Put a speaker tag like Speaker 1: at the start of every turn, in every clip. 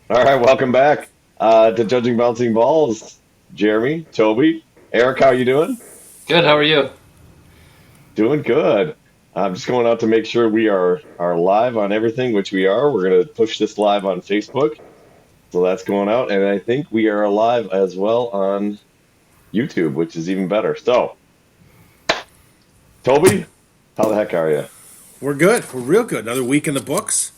Speaker 1: All right, welcome back to Judging Bouncing Balls. Jeremy, Toby, Eric, how you doing?
Speaker 2: Good. How are you?
Speaker 1: Doing good. I'm just going out to make sure we are live on everything, which we are. We're going to push this live on Facebook, so that's going out, and I think we are live as well on YouTube, which is even better. So, Toby, how the heck are you?
Speaker 3: We're good. We're real good. Another week in the books.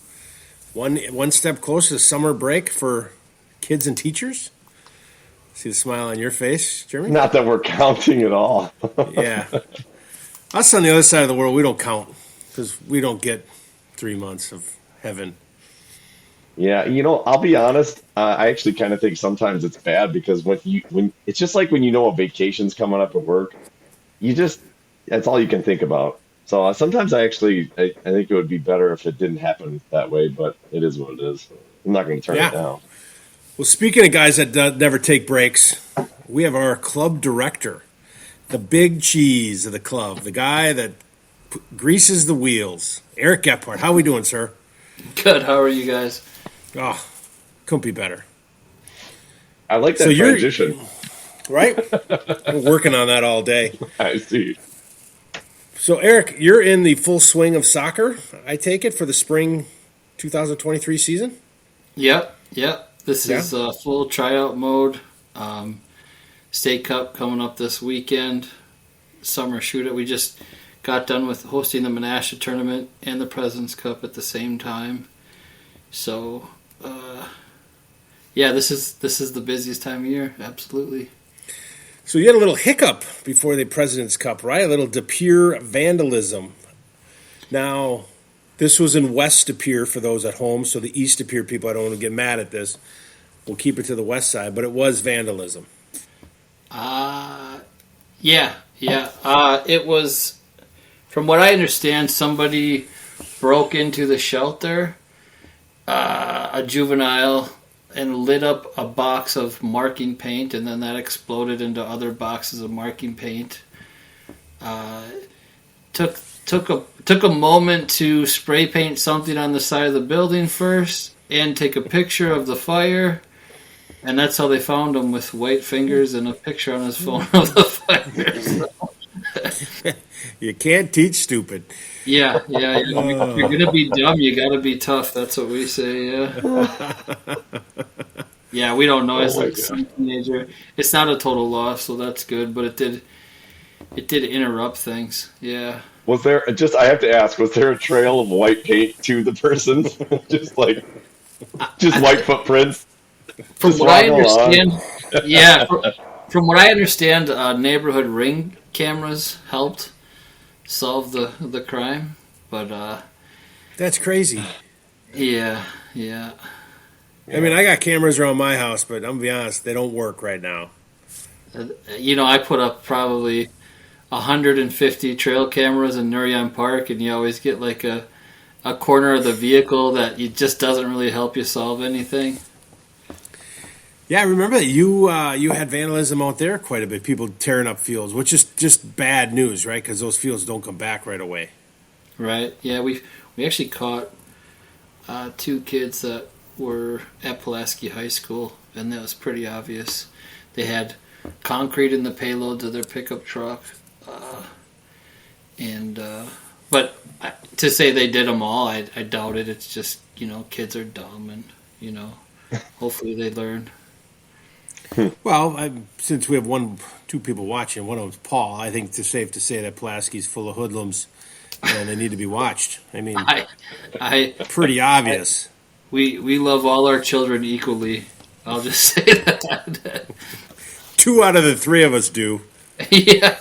Speaker 3: One step closer to summer break for kids and teachers. See the smile on your face, Jeremy?
Speaker 1: Not that we're counting at all.
Speaker 3: Yeah. Us on the other side of the world, we don't count because we don't get 3 months of heaven.
Speaker 1: Yeah, I'll be honest. I actually kind of think sometimes it's bad because when it's just like when a vacation's coming up at work, you just that's all you can think about. So sometimes I think it would be better if it didn't happen that way, but it is what it is. I'm not going to turn it
Speaker 3: Yeah.
Speaker 1: down.
Speaker 3: Well, speaking of guys that never take breaks, we have our club director, the big cheese of the club, the guy that greases the wheels. Eric Gebhard. How we doing, sir?
Speaker 2: Good. How are you guys?
Speaker 3: Oh, couldn't be better.
Speaker 1: I like
Speaker 3: So
Speaker 1: that
Speaker 3: you're
Speaker 1: transition.
Speaker 3: right. We're working on that all day.
Speaker 1: I see.
Speaker 3: So, Eric, you're in the full swing of soccer, I take it, for the spring 2023 season?
Speaker 2: Yep. Yep. This
Speaker 3: Yeah?
Speaker 2: is full tryout mode. Um, State Cup coming up this weekend. Summer shootout. We just got done with hosting the Menasha tournament and the President's Cup at the same time. So, yeah, this is the busiest time of year. Absolutely.
Speaker 3: So, you had a little hiccup before the President's Cup, right? A little De Pere vandalism. Now, this was in West De Pere for those at home, so the East De Pere people, I don't want to get mad at this. We'll keep it to the west side, but it was vandalism.
Speaker 2: Uh, yeah. Yeah. It was, from what I understand, somebody broke into the shelter, a juvenile, and lit up a box of marking paint, and then that exploded into other boxes of marking paint. Uh, took a moment to spray paint something on the side of the building first, and take a picture of the fire, and that's how they found him, with white fingers and a picture on his phone of the fire. So,
Speaker 3: You can't teach stupid.
Speaker 2: yeah. If you're gonna be dumb, you gotta be tough. That's what we say. Yeah. Yeah, we don't know.
Speaker 1: Oh
Speaker 2: It's
Speaker 1: my
Speaker 2: like
Speaker 1: God.
Speaker 2: some teenager. It's not a total loss, so that's good. But it did interrupt things. Yeah.
Speaker 1: Was there just I have to ask, was there a trail of white paint to the person? Just like just white footprints,
Speaker 2: From
Speaker 1: just
Speaker 2: what I
Speaker 1: walking along.
Speaker 2: understand, yeah. From what I understand, neighborhood ring cameras helped solve the crime. But
Speaker 3: That's crazy.
Speaker 2: yeah, yeah.
Speaker 3: I mean, I got cameras around my house, but I'm going to be honest, they don't work right now.
Speaker 2: I put up probably 150 trail cameras in Nurian Park, and you always get like a corner of the vehicle that it just doesn't really help you solve anything.
Speaker 3: Yeah, I remember that you had vandalism out there quite a bit. People tearing up fields, which is just bad news, right? Because those fields don't come back right away.
Speaker 2: Right? Yeah, we actually caught two kids that were at Pulaski High School, and that was pretty obvious. They had concrete in the payloads of their pickup truck, uh, and but to say they did them all, I doubt it. It's just kids are dumb, and hopefully they learn.
Speaker 3: Well, since we have two people watching, one of them's Paul. I think it's safe to say that Pulaski's full of hoodlums, and they need to be watched. I mean,
Speaker 2: I, I,
Speaker 3: pretty
Speaker 2: I
Speaker 3: obvious.
Speaker 2: we love all our children equally. I'll just say that.
Speaker 3: Two out of the three of us do.
Speaker 2: Yeah,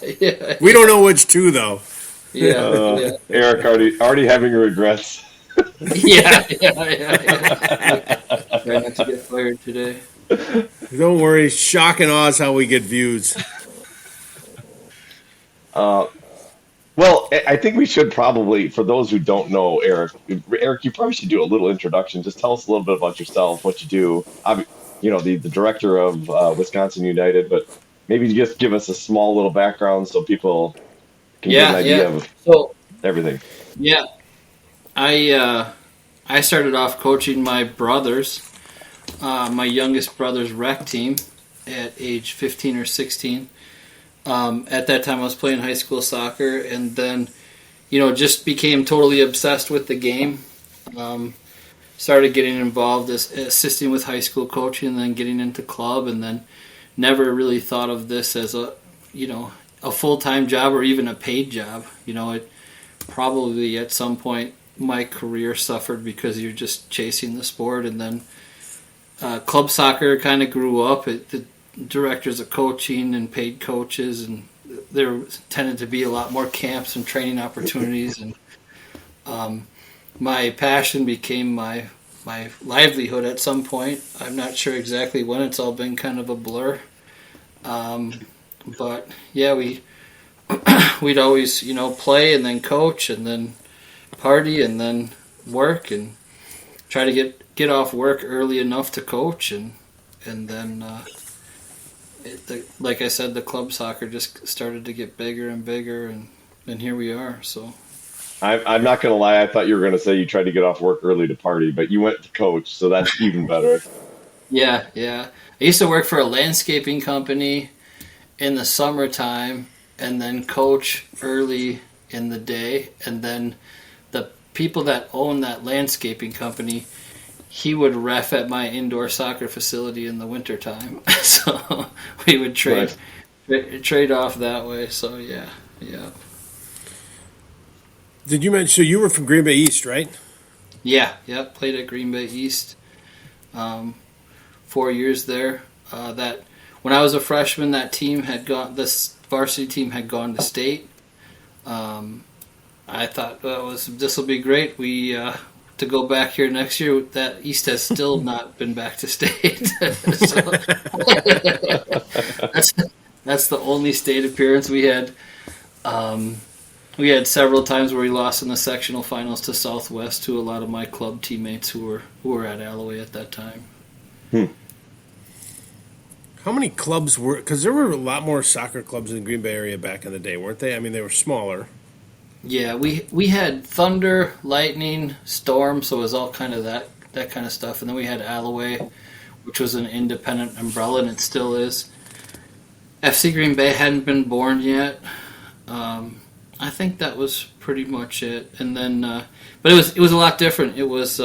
Speaker 3: We don't know which two though.
Speaker 2: yeah.
Speaker 1: Eric already having regrets.
Speaker 2: Yeah. Try not to get fired today.
Speaker 3: Don't worry, shock and awe is how we get views.
Speaker 1: Uh, well, I think we should probably, for those who don't know Eric, you probably should do a little introduction. Just tell us a little bit about yourself, what you do. The director of Wisconsin United, but maybe just give us a small little background so people can get an idea
Speaker 2: Yeah.
Speaker 1: of
Speaker 2: So
Speaker 1: everything.
Speaker 2: yeah, I started off coaching my brothers my youngest brother's rec team at age 15 or 16. At that time, I was playing high school soccer, and then, just became totally obsessed with the game. Started getting involved as assisting with high school coaching, and then getting into club, and then never really thought of this as a full-time job or even a paid job. It probably at some point my career suffered because you're just chasing the sport, and then club soccer kind of grew up. The directors of coaching and paid coaches, and there tended to be a lot more camps and training opportunities, and my passion became my livelihood at some point. I'm not sure exactly when. It's all been kind of a blur. But yeah, we'd always play and then coach and then party and then work and try to get off work early enough to coach, and then like I said, the club soccer just started to get bigger and bigger, and here we are. So
Speaker 1: I'm not going to lie. I thought you were going to say you tried to get off work early to party, but you went to coach, so that's even better.
Speaker 2: Yeah. I used to work for a landscaping company in the summertime and then coach early in the day. And then the people that own that landscaping company, he would ref at my indoor soccer facility in the wintertime. So we would trade off that way. So yeah.
Speaker 3: Did you mention, so you were from Green Bay East, right?
Speaker 2: Yeah, played at Green Bay East. 4 years there. That when I was a freshman, that team this varsity team had gone to state. I thought this will be great. We to go back here next year. That East has still not been back to state. So, that's the only state appearance we had. We had several times where we lost in the sectional finals to Southwest, to a lot of my club teammates who were at Alloway at that time.
Speaker 3: How many clubs were? Because there were a lot more soccer clubs in the Green Bay area back in the day, weren't they? I mean, they were smaller.
Speaker 2: Yeah, we had Thunder, Lightning, Storm, so it was all kind of that kind of stuff, and then we had Alloway, which was an independent umbrella, and it still is. FC Green Bay hadn't been born yet. I think that was pretty much it, and then, but it was a lot different. It was,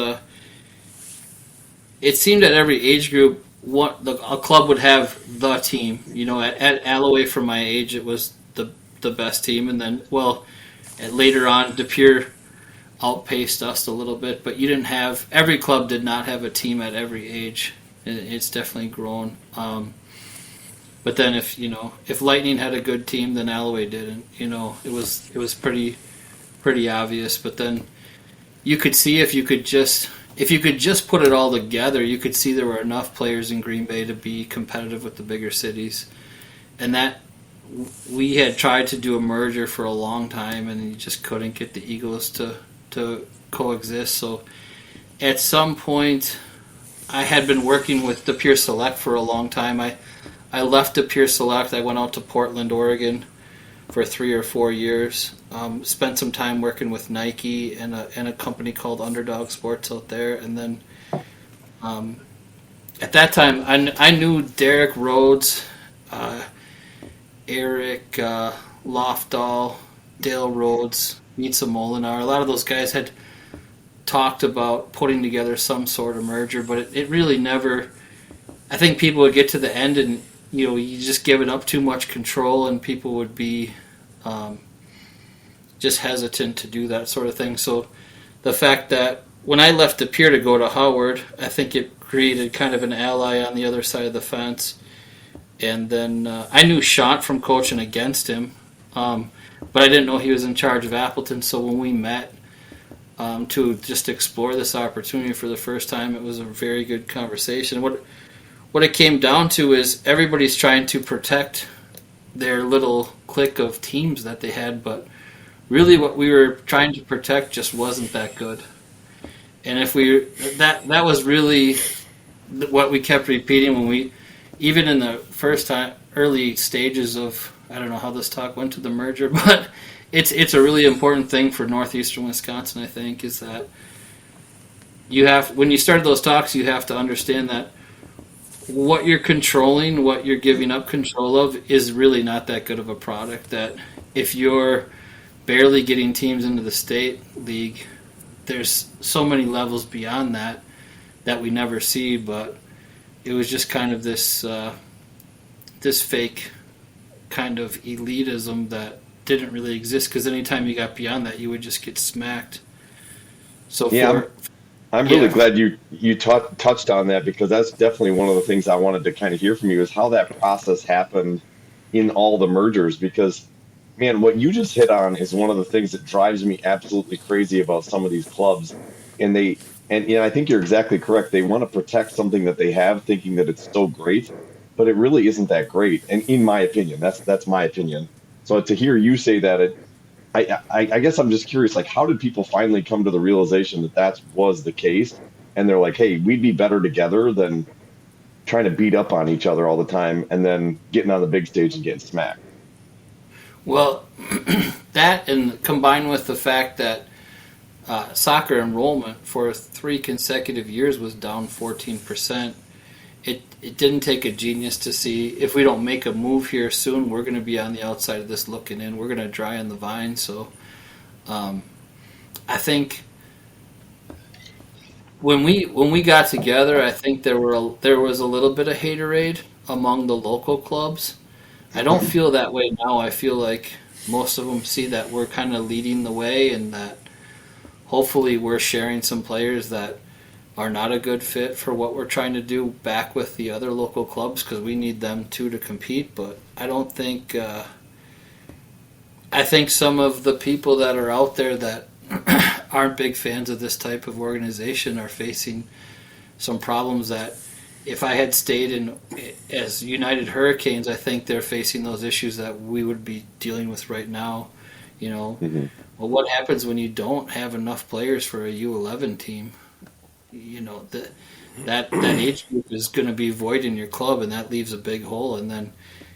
Speaker 2: it seemed at every age group, a club would have the team. At Alloway for my age, it was the best team, and then later on, De Pere outpaced us a little bit, but every club did not have a team at every age. It's definitely grown. But then if Lightning had a good team, then Alloway didn't. It was pretty obvious. But then you could see if you could just put it all together, you could see there were enough players in Green Bay to be competitive with the bigger cities. And that we had tried to do a merger for a long time, and you just couldn't get the egos to coexist. So at some point, I had been working with De Pere Select for a long time. I left De Pere Select. I went out to Portland, Oregon for 3 or 4 years. Spent some time working with Nike and a company called Underdog Sports out there. And then at that time, I knew Derek Rhodes, Eric Lofdahl, Dale Rhodes, Mitza Molinar. A lot of those guys had talked about putting together some sort of merger, but it really never. I think people would get to the end and you just give it up too much control, and people would be just hesitant to do that sort of thing. So the fact that when I left De Pere to go to Howard, I think it created kind of an ally on the other side of the fence. And then I knew Shant from coaching against him, but I didn't know he was in charge of Appleton. So when we met to just explore this opportunity for the first time, it was a very good conversation. What it came down to is everybody's trying to protect their little clique of teams that they had, but really what we were trying to protect just wasn't that good. And if that was really what we kept repeating when even in the early stages of, I don't know how this talk went to the merger, but it's a really important thing for northeastern Wisconsin, I think, is that when you started those talks, you have to understand that what you're controlling, what you're giving up control of, is really not that good of a product. That if you're barely getting teams into the state league, there's so many levels beyond that that we never see. But it was just kind of this this fake kind of elitism that didn't really exist, because anytime you got beyond that, you would just get smacked. So
Speaker 1: Yeah,
Speaker 2: for
Speaker 1: I'm really
Speaker 2: yeah,
Speaker 1: glad you touched on that, because that's definitely one of the things I wanted to kind of hear from you, is how that process happened in all the mergers. Because, man, what you just hit on is one of the things that drives me absolutely crazy about some of these clubs. And I think you're exactly correct. They want to protect something that they have, thinking that it's so great, but it really isn't that great. And in my opinion, that's my opinion. So to hear you say that, I guess I'm just curious, like, how did people finally come to the realization that that was the case? And they're like, hey, we'd be better together than trying to beat up on each other all the time and then getting on the big stage and getting smacked.
Speaker 2: well, that, and combined with the fact that soccer enrollment for 3 consecutive years was down 14%. It didn't take a genius to see, if we don't make a move here soon, we're going to be on the outside of this looking in. We're going to dry on the vine. So I think when we got together, I think there was a little bit of haterade among the local clubs. I don't feel that way now. I feel like most of them see that we're kind of leading the way, and that hopefully we're sharing some players that are not a good fit for what we're trying to do back with the other local clubs, because we need them too to compete. But I don't think I think some of the people that are out there that aren't big fans of this type of organization are facing some problems that, if I had stayed in as United Hurricanes, I think they're facing those issues that we would be dealing with right now. You know,
Speaker 1: Hmm.
Speaker 2: well, what happens when you don't have enough players for a U11 team? You know, that age group is going to be void in your club, and that leaves a big hole. And then,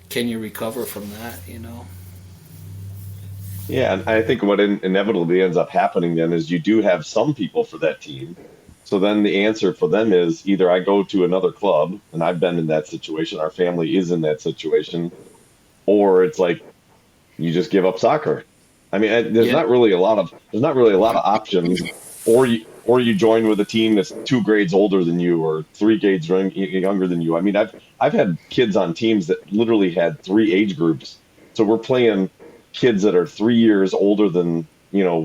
Speaker 2: can you recover from that? You know.
Speaker 1: Yeah, and I think what inevitably ends up happening then is you do have some people for that team. So then the answer for them is either I go to another club, and I've been in that situation, our family is in that situation, or it's like you just give up soccer. I mean,
Speaker 2: Yeah.
Speaker 1: there's not really a lot of options, or you join with a team that's 2 grades older than you or 3 grades younger than you. I mean, I've had kids on teams that literally had 3 age groups, so we're playing kids that are 3 years older than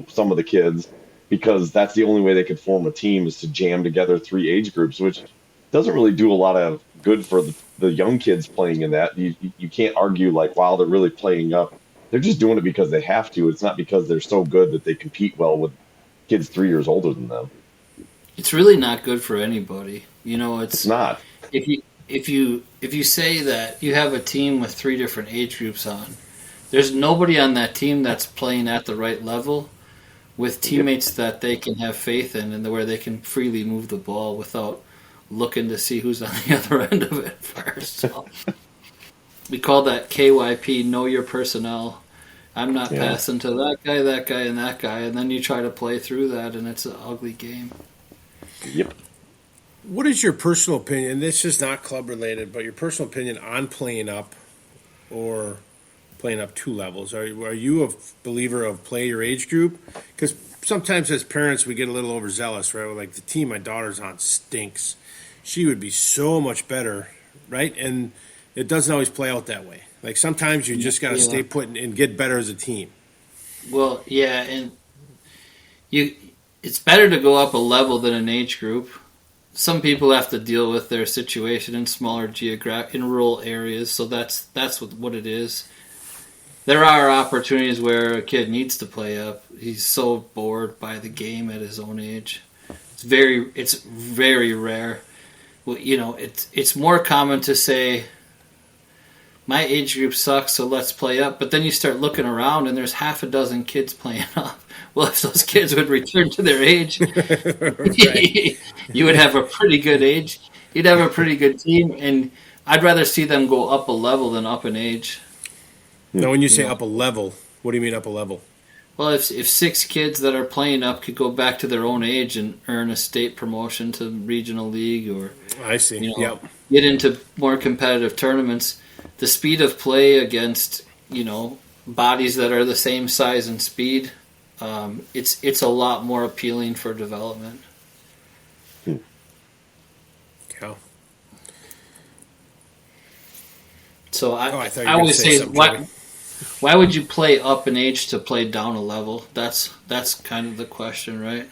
Speaker 1: some of the kids, because that's the only way they could form a team, is to jam together 3 age groups, which doesn't really do a lot of good for the young kids playing in that. You can't argue like, wow, they're really playing up. They're just doing it because they have to. It's not because they're so good that they compete well with kids 3 years older than them.
Speaker 2: It's really not good for anybody. You know,
Speaker 1: It's
Speaker 2: it's
Speaker 1: not.
Speaker 2: if you say that you have a team with 3 different age groups on, there's nobody on that team that's playing at the right level with
Speaker 1: Yep.
Speaker 2: teammates that they can have faith in, and where they can freely move the ball without looking to see who's on the other end of it first. So we call that KYP, know your personnel. I'm not
Speaker 1: Yeah.
Speaker 2: passing to that guy, and that guy, and then you try to play through that, and it's an ugly game.
Speaker 1: Yep.
Speaker 3: What is your personal opinion? This is not club related, but your personal opinion on playing up or playing up 2 levels. Are you a believer of play your age group? Because sometimes as parents we get a little overzealous, right? We're like, the team my daughter's on stinks. She would be so much better, right? And it doesn't always play out that way. Like sometimes you just got to
Speaker 2: Yeah.
Speaker 3: stay put and get better as a team.
Speaker 2: Well, yeah, and you, it's better to go up a level than an age group. Some people have to deal with their situation in smaller in rural areas, so that's what it is. There are opportunities where a kid needs to play up. He's so bored by the game at his own age. It's very rare. Well, you know, it's more common to say my age group sucks, so let's play up. But then you start looking around, and there's half a dozen kids playing up. Well, if those kids would return to their age,
Speaker 3: Right.
Speaker 2: you would have a pretty good age. You'd have a pretty good team, and I'd rather see them go up a level than up in age.
Speaker 1: Hmm.
Speaker 3: Now, when you
Speaker 2: You
Speaker 3: say
Speaker 2: know,
Speaker 3: up a level, what do you mean up a level?
Speaker 2: well, if 6 kids that are playing up could go back to their own age and earn a state promotion to regional league, or
Speaker 3: I see.
Speaker 2: you know,
Speaker 3: Yep.
Speaker 2: get into more competitive tournaments, the speed of play against bodies that are the same size and speed, it's a lot more appealing for development.
Speaker 3: Yeah.
Speaker 2: So
Speaker 3: I thought you were
Speaker 2: I
Speaker 3: gonna
Speaker 2: always
Speaker 3: say
Speaker 2: say,
Speaker 3: something,
Speaker 2: why would you play up in age to play down a level? That's kind of the question, right?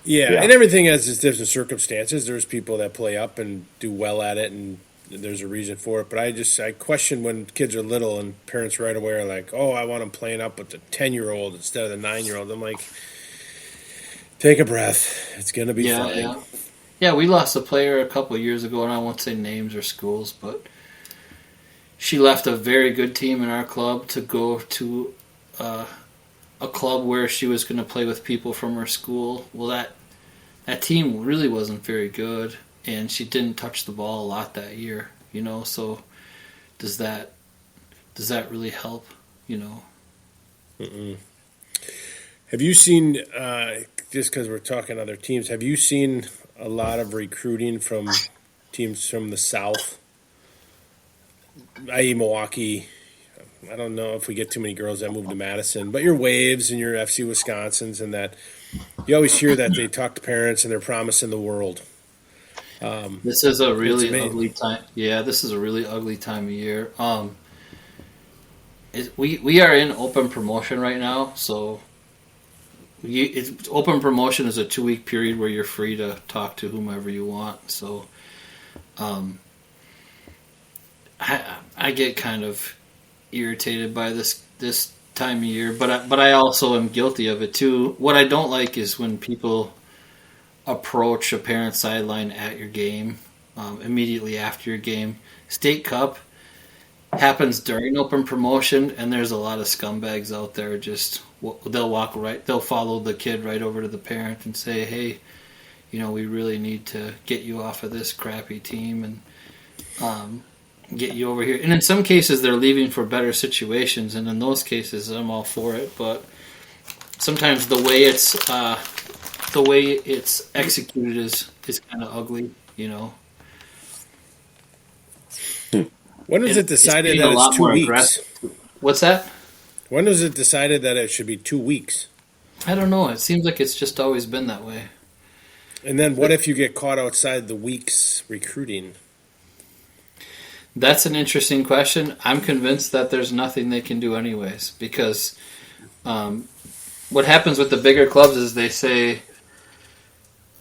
Speaker 3: Yeah,
Speaker 1: Yeah.
Speaker 3: and everything has its different circumstances. There's people that play up and do well at it, and there's a reason for it. But I question when kids are little and parents right away are like, "Oh, I want them playing up with the 10-year-old instead of the 9-year-old." I'm like, take a breath. It's gonna be
Speaker 2: Yeah,
Speaker 3: fine.
Speaker 2: yeah. We lost a player a couple of years ago, and I won't say names or schools, but she left a very good team in our club to go to a club where she was going to play with people from her school. Well, that team really wasn't very good, and she didn't touch the ball a lot that year. So does that really help?
Speaker 3: Mm-mm. Have you seen, just because we're talking other teams, have you seen a lot of recruiting from teams from the South, i.e. Milwaukee? I don't know if we get too many girls that move to Madison, but your Waves and your FC Wisconsins and that, you always hear that they talk to parents and they're promising the world.
Speaker 2: This is a
Speaker 3: It's
Speaker 2: really
Speaker 3: amazing.
Speaker 2: ugly time. Yeah, this is a really ugly time of year. We are in open promotion right now, so open promotion is a 2-week period where you're free to talk to whomever you want. So, I get kind of irritated by this time of year, but I also am guilty of it too. What I don't like is when people approach a parent sideline at your game, immediately after your game. State Cup happens during open promotion, and there's a lot of scumbags out there. They'll follow the kid right over to the parent and say, "Hey, we really need to get you off of this crappy team and get you over here." And in some cases, they're leaving for better situations, and in those cases, I'm all for it. But sometimes the way it's executed is kind of ugly.
Speaker 3: When was it
Speaker 2: It's
Speaker 3: decided
Speaker 2: getting
Speaker 3: that
Speaker 2: a
Speaker 3: it's
Speaker 2: lot
Speaker 3: two
Speaker 2: more
Speaker 3: weeks?
Speaker 2: aggressive. What's that?
Speaker 3: When was it decided that it should be 2 weeks?
Speaker 2: I don't know. It seems like it's just always been that way.
Speaker 3: And then what if you get caught outside the weeks recruiting?
Speaker 2: That's an interesting question. I'm convinced that there's nothing they can do anyways, because what happens with the bigger clubs is they say,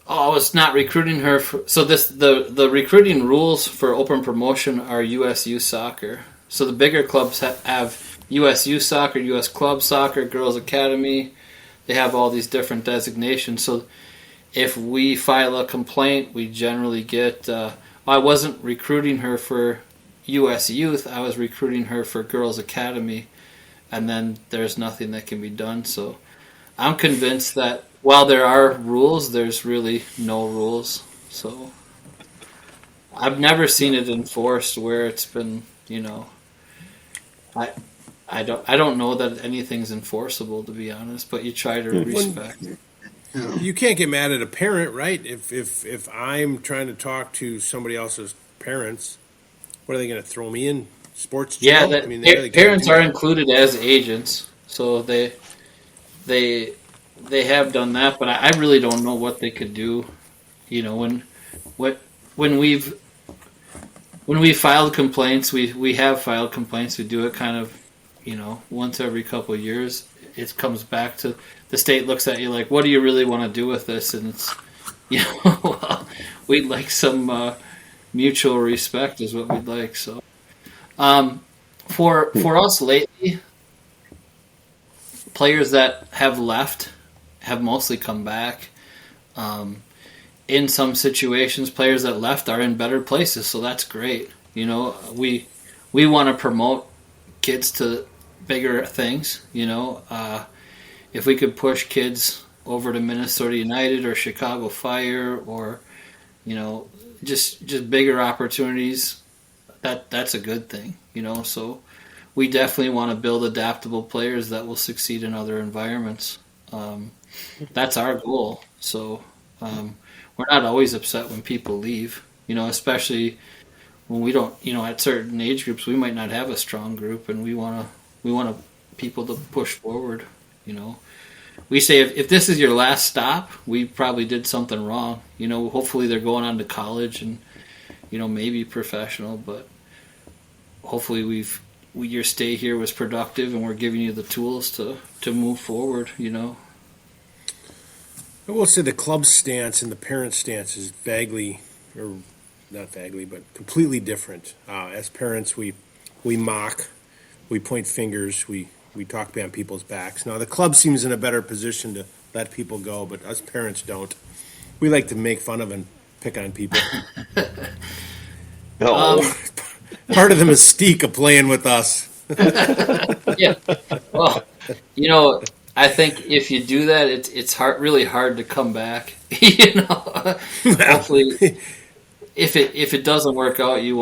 Speaker 2: "Oh, it's not recruiting her." So the recruiting rules for open promotion are USU soccer. So the bigger clubs have USU soccer, US club soccer, girls academy. They have all these different designations. So if we file a complaint, we generally get, I wasn't recruiting her for US youth, I was recruiting her for girls academy, and then there's nothing that can be done. So I'm convinced that while there are rules, there's really no rules. So I've never seen it enforced where it's been, I I don't know that anything's enforceable, to be honest, but you try to respect.
Speaker 3: You can't get mad at a parent, right? If I'm trying to talk to somebody else's parents, what are they going to throw me in sports
Speaker 2: Yeah,
Speaker 3: jail? I
Speaker 2: that
Speaker 3: mean, they really can't
Speaker 2: parents
Speaker 3: do
Speaker 2: are
Speaker 3: that.
Speaker 2: included as agents, so they they have done that, but I really don't know what they could do. What when we've when we filed complaints, we have filed complaints. We do it kind of, once every couple of years. It comes back to the state looks at you like, what do you really want to do with this? And it's, well, we'd like some mutual respect is what we'd like. So, for us lately, players that have left have mostly come back. In some situations, players that left are in better places, so that's great. We want to promote kids to bigger things. If we could push kids over to Minnesota United or Chicago Fire or just bigger opportunities, that's a good thing. So we definitely want to build adaptable players that will succeed in other environments. That's our goal. So we're not always upset when people leave. Especially when we don't, at certain age groups, we might not have a strong group, and we want people to push forward. We say if this is your last stop, we probably did something wrong. Hopefully they're going on to college and maybe professional, but hopefully your stay here was productive, and we're giving you the tools to move forward.
Speaker 3: I will say the club stance and the parent stance is vaguely, or not vaguely, but completely different. As parents, we mock, we point fingers, we talk behind people's backs. Now the club seems in a better position to let people go, but us parents don't. We like to make fun of and pick on people.
Speaker 1: No.
Speaker 3: Part of the mystique of playing with us.
Speaker 2: Yeah. Well, I think if you do that, it's really hard to come back. Hopefully, if it doesn't work out, you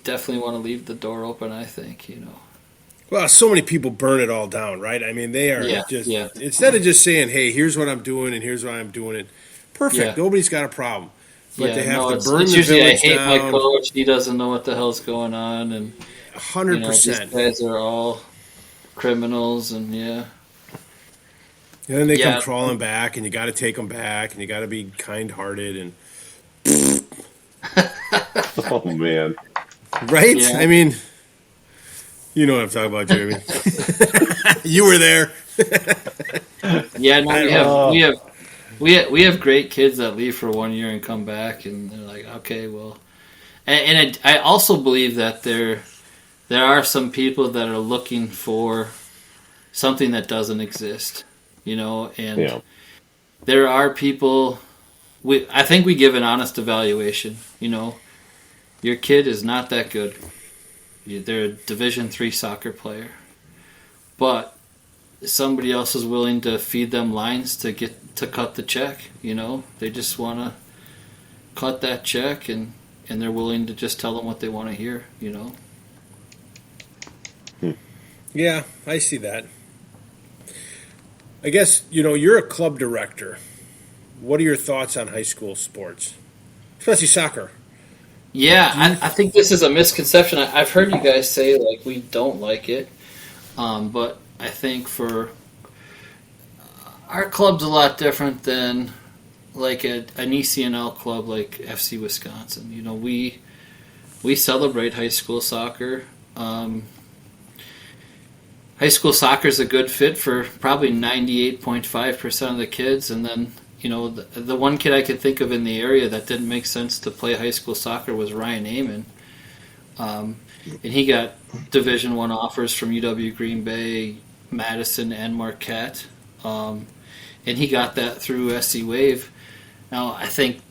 Speaker 2: definitely want to leave the door open. I think.
Speaker 3: Well, so many people burn it all down, right? I mean, they are instead of just saying, "Hey, here's what I'm doing, and here's why I'm doing it." Perfect. Yeah. Nobody's got a problem. But they have to burn the
Speaker 2: usually
Speaker 3: village
Speaker 2: I hate
Speaker 3: down.
Speaker 2: my coach. He doesn't know what the hell's going on, and
Speaker 3: 100%.
Speaker 2: These guys are all criminals, and
Speaker 3: And then they come crawling back, and you got to take them back, and you got to be kind-hearted, and
Speaker 1: Oh man,
Speaker 3: right?
Speaker 2: Yeah.
Speaker 3: I mean, you know what I'm talking about, Jeremy. You were there.
Speaker 2: Yeah, no, we have great kids that leave for 1 year and come back, and they're like, okay, well, and I also believe that there are some people that are looking for something that doesn't exist, and there are people. I think we give an honest evaluation. Your kid is not that good. They're a Division III soccer player, but somebody else is willing to feed them lines to cut the check. They just want to cut that check, and they're willing to just tell them what they want to hear.
Speaker 3: Yeah, I see that. I guess, you're a club director. What are your thoughts on high school sports, especially soccer?
Speaker 2: Yeah, I think this is a misconception. I've heard you guys say, like, we don't like it, but I think for our club's a lot different than like an ECNL club like FC Wisconsin. We celebrate high school soccer. High school soccer is a good fit for probably 98.5% of the kids, and then the one kid I could think of in the area that didn't make sense to play high school soccer was Ryan Amon. And he got Division I offers from UW Green Bay, Madison, and Marquette. And he got that through SC Wave. Now, I think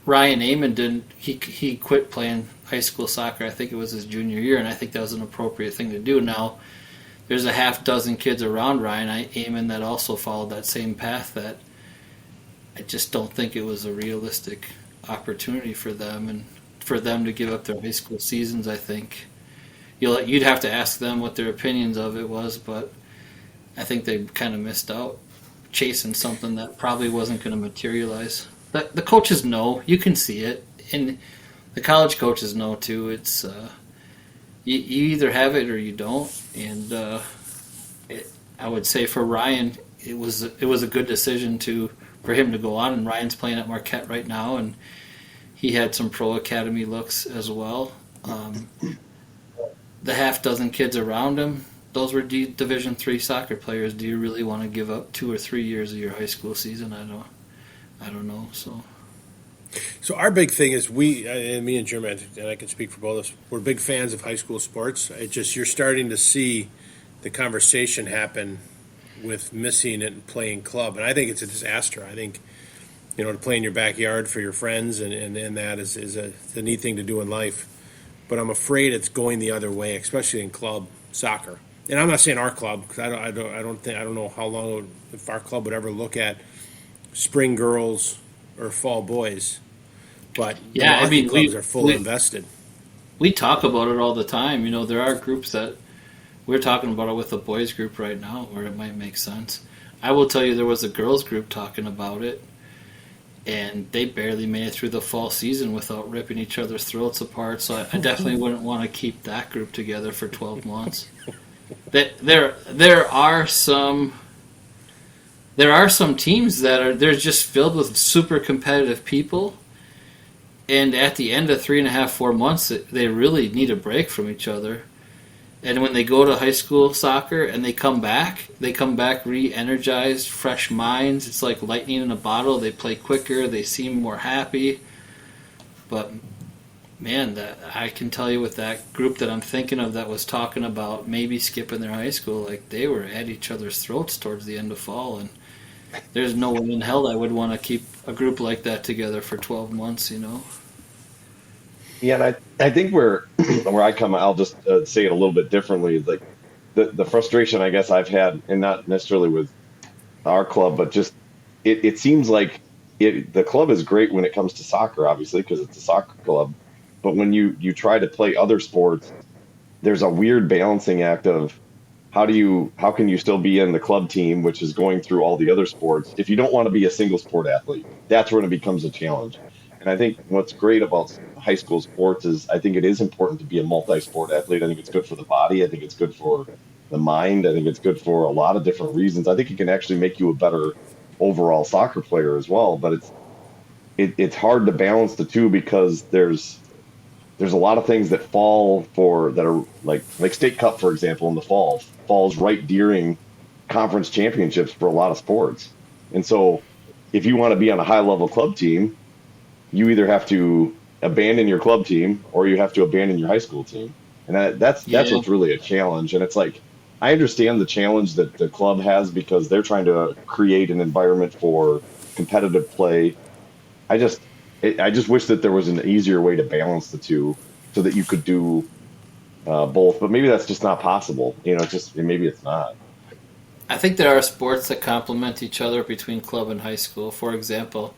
Speaker 2: Ryan Amon he quit playing high school soccer. I think it was his junior year, and I think that was an appropriate thing to do. Now, there's a half dozen kids around Ryan Amon that also followed that same path that I just don't think it was a realistic opportunity for them, and for them to give up their high school seasons. I think you'd have to ask them what their opinions of it was, but I think they kind of missed out chasing something that probably wasn't going to materialize. The coaches know, you can see it, and the college coaches know too. It's you either have it or you don't, and I would say for Ryan, it was a good decision for him to go on, and Ryan's playing at Marquette right now, and he had some pro academy looks as well. The half dozen kids around him, those were Division III soccer players. Do you really want to give up 2 or 3 years of your high school season? I don't know.
Speaker 3: So our big thing is and me and Jim, and I can speak for both of us, we're big fans of high school sports. It's just you're starting to see the conversation happen with missing it and playing club, and I think it's a disaster. I think to play in your backyard for your friends and that is a neat thing to do in life, but I'm afraid it's going the other way, especially in club soccer. And I'm not saying our club, because I don't know how long if our club would ever look at spring girls or fall boys, but
Speaker 2: yeah, I mean,
Speaker 3: clubs are fully invested.
Speaker 2: We talk about it all the time. There are groups that we're talking about it with a boys group right now where it might make sense. I will tell you there was a girls group talking about it, and they barely made it through the fall season without ripping each other's throats apart. So I definitely wouldn't want to keep that group together for 12 months. There are some teams that they're just filled with super competitive people, and at the end of 3.5, 4 months, they really need a break from each other. And when they go to high school soccer and they come back re-energized, fresh minds. It's like lightning in a bottle. They play quicker. They seem more happy. But man, that I can tell you with that group that I'm thinking of that was talking about maybe skipping their high school, like they were at each other's throats towards the end of fall, and there's no way in hell I would want to keep a group like that together for 12 months, you know?
Speaker 1: Yeah, and I think where I come, I'll just say it a little bit differently. Is like the frustration I guess I've had, and not necessarily with our club, but just it seems like the club is great when it comes to soccer, obviously, because it's a soccer club. But when you try to play other sports, there's a weird balancing act of how can you still be in the club team, which is going through all the other sports, if you don't want to be a single sport athlete. That's when it becomes a challenge. And I think what's great about high school sports is I think it is important to be a multi-sport athlete. I think it's good for the body. I think it's good for the mind. I think it's good for a lot of different reasons. I think it can actually make you a better overall soccer player as well. But it's hard to balance the two because there's a lot of things that fall for that are like state cup, for example, in the fall falls right during conference championships for a lot of sports. And so if you want to be on a high level club team, you either have to abandon your club team or you have to abandon your high school team. And that's
Speaker 2: Yeah.
Speaker 1: what's really a challenge. And it's like, I understand the challenge that the club has because they're trying to create an environment for competitive play. I just wish that there was an easier way to balance the two so that you could do both. But maybe that's just not possible. Maybe it's not.
Speaker 2: I think there are sports that complement each other between club and high school. For example,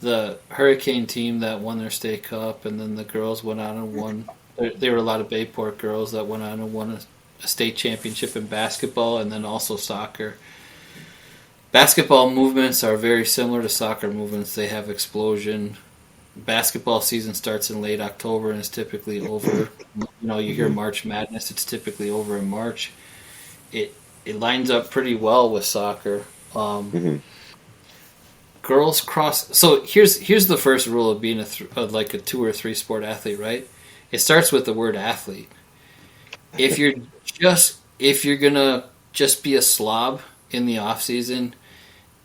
Speaker 2: the Hurricane team that won their state cup, and then the girls went on and won. There were a lot of Bayport girls that went on and won a state championship in basketball and then also soccer. Basketball movements are very similar to soccer movements. They have explosion. Basketball season starts in late October and is typically over. You hear March Madness, it's typically over in March. It lines up pretty well with soccer. Girls cross. So here's the first rule of being like a 2 or 3 sport athlete, right? It starts with the word athlete. If you're gonna just be a slob in the off season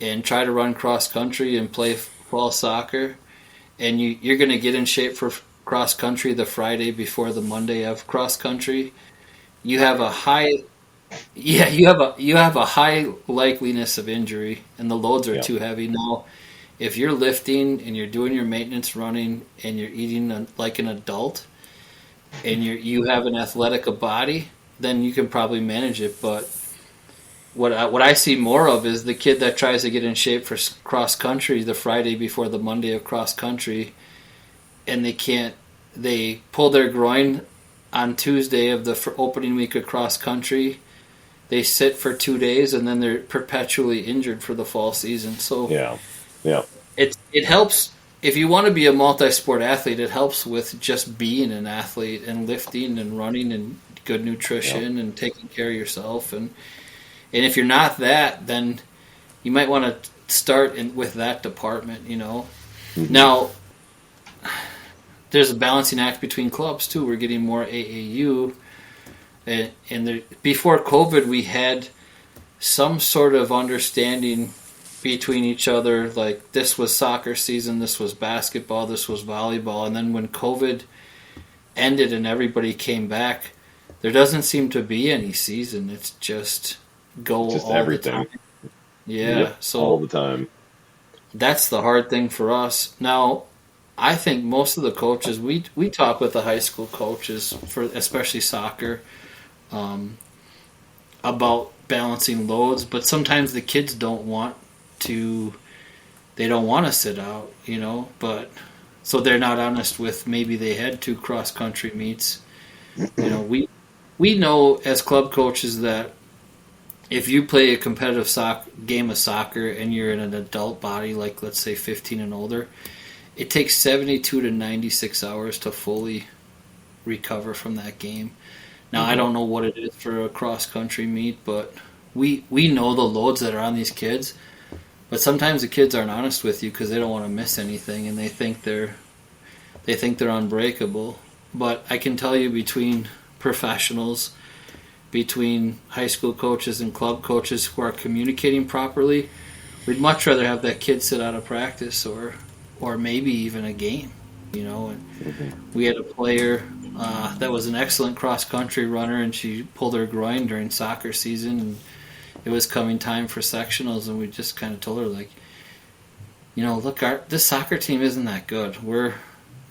Speaker 2: and try to run cross country and play fall soccer, and you're gonna get in shape for cross country the Friday before the Monday of cross country, you have a high you have a high likeliness of injury, and the loads are
Speaker 1: Yeah.
Speaker 2: too heavy. Now, if you're lifting and you're doing your maintenance running and you're eating like an adult, and you have an athletic body, then you can probably manage it. But what I see more of is the kid that tries to get in shape for cross country the Friday before the Monday of cross country, and they can't. They pull their groin on Tuesday of the opening week of cross country. They sit for 2 days and then they're perpetually injured for the fall season. So
Speaker 1: Yeah. Yeah.
Speaker 2: it helps if you want to be a multi-sport athlete. It helps with just being an athlete and lifting and running and good nutrition and taking care of yourself. And if you're not that, then you might want to start with that department. Now there's a balancing act between clubs too. We're getting more AAU. And before COVID, we had some sort of understanding between each other. Like this was soccer season, this was basketball, this was volleyball. And then when COVID ended and everybody came back, there doesn't seem to be any season. It's just
Speaker 1: Just
Speaker 2: all
Speaker 1: everything.
Speaker 2: the time. Yeah,
Speaker 1: Yep.
Speaker 2: so
Speaker 1: All the time.
Speaker 2: that's the hard thing for us. Now, I think most of the coaches, we talk with the high school coaches for especially soccer, about balancing loads, but sometimes the kids don't want to sit out, but so they're not honest with maybe they had 2 cross country meets. We know as club coaches that if you play a competitive game of soccer and you're in an adult body, like let's say 15 and older, it takes 72 to 96 hours to fully recover from that game. Now, I don't know what it is for a cross country meet, but we know the loads that are on these kids. But sometimes the kids aren't honest with you because they don't want to miss anything, and they think they're unbreakable. But I can tell you, between professionals, between high school coaches and club coaches who are communicating properly, we'd much rather have that kid sit out of practice or maybe even a game. And we had a player that was an excellent cross country runner, and she pulled her groin during soccer season, and it was coming time for sectionals, and we just kind of told her, like, look, this soccer team isn't that good. We're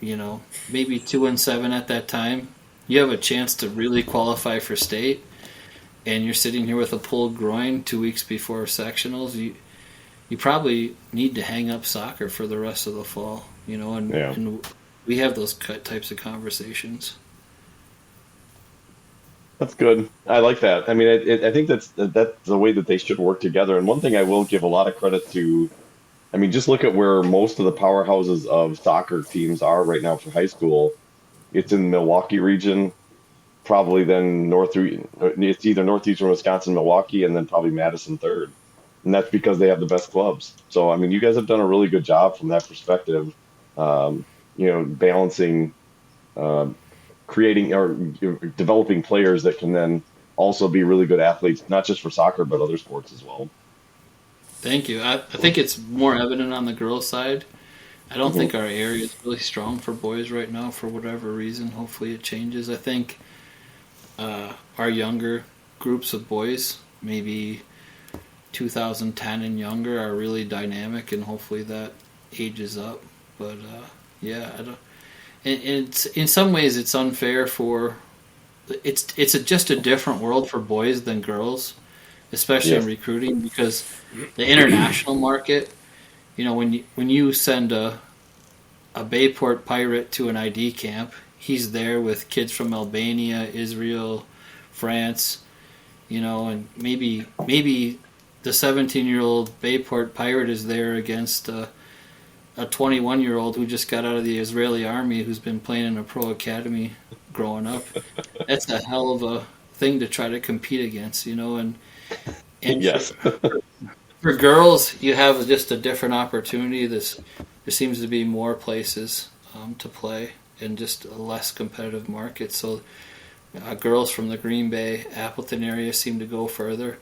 Speaker 2: maybe 2-7 at that time. You have a chance to really qualify for state, and you're sitting here with a pulled groin 2 weeks before sectionals. You probably need to hang up soccer for the rest of the fall, and we have those types of conversations.
Speaker 1: That's good. I like that. I mean, I think that's the way that they should work together. And one thing I will give a lot of credit to, I mean, just look at where most of the powerhouses of soccer teams are right now for high school. It's in the Milwaukee region, probably then it's either northeastern Wisconsin, Milwaukee, and then probably Madison third. And that's because they have the best clubs. So, I mean, you guys have done a really good job from that perspective, balancing, creating or developing players that can then also be really good athletes, not just for soccer, but other sports as well.
Speaker 2: Thank you. I think it's more evident on the girls' side. I don't think our area is really strong for boys right now for whatever reason. Hopefully it changes. I think our younger groups of boys, maybe 2010 and younger, are really dynamic, and hopefully that ages up. But I don't. And it's, in some ways, it's unfair for. It's just a different world for boys than girls, especially in recruiting, because the international market. When you send a Bayport Pirate to an ID camp, he's there with kids from Albania, Israel, France, and maybe the 17-year-old Bayport Pirate is there against a 21-year-old who just got out of the Israeli army, who's been playing in a pro academy growing up. That's a hell of a thing to try to compete against, and
Speaker 1: yes.
Speaker 2: For girls, you have just a different opportunity. There seems to be more places to play and just a less competitive market. So girls from the Green Bay, Appleton area seem to go further.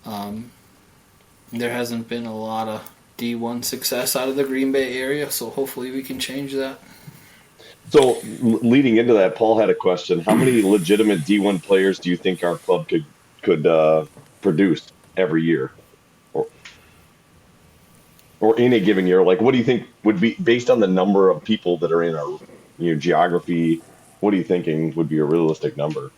Speaker 2: There hasn't been a lot of D1 success out of the Green Bay area, so hopefully we can change that.
Speaker 1: So leading into that, Paul had a question. How many legitimate D1 players do you think our club could produce every year? Or in a given year, like, what do you think would be, based on the number of people that are in our geography, what are you thinking would be a realistic number?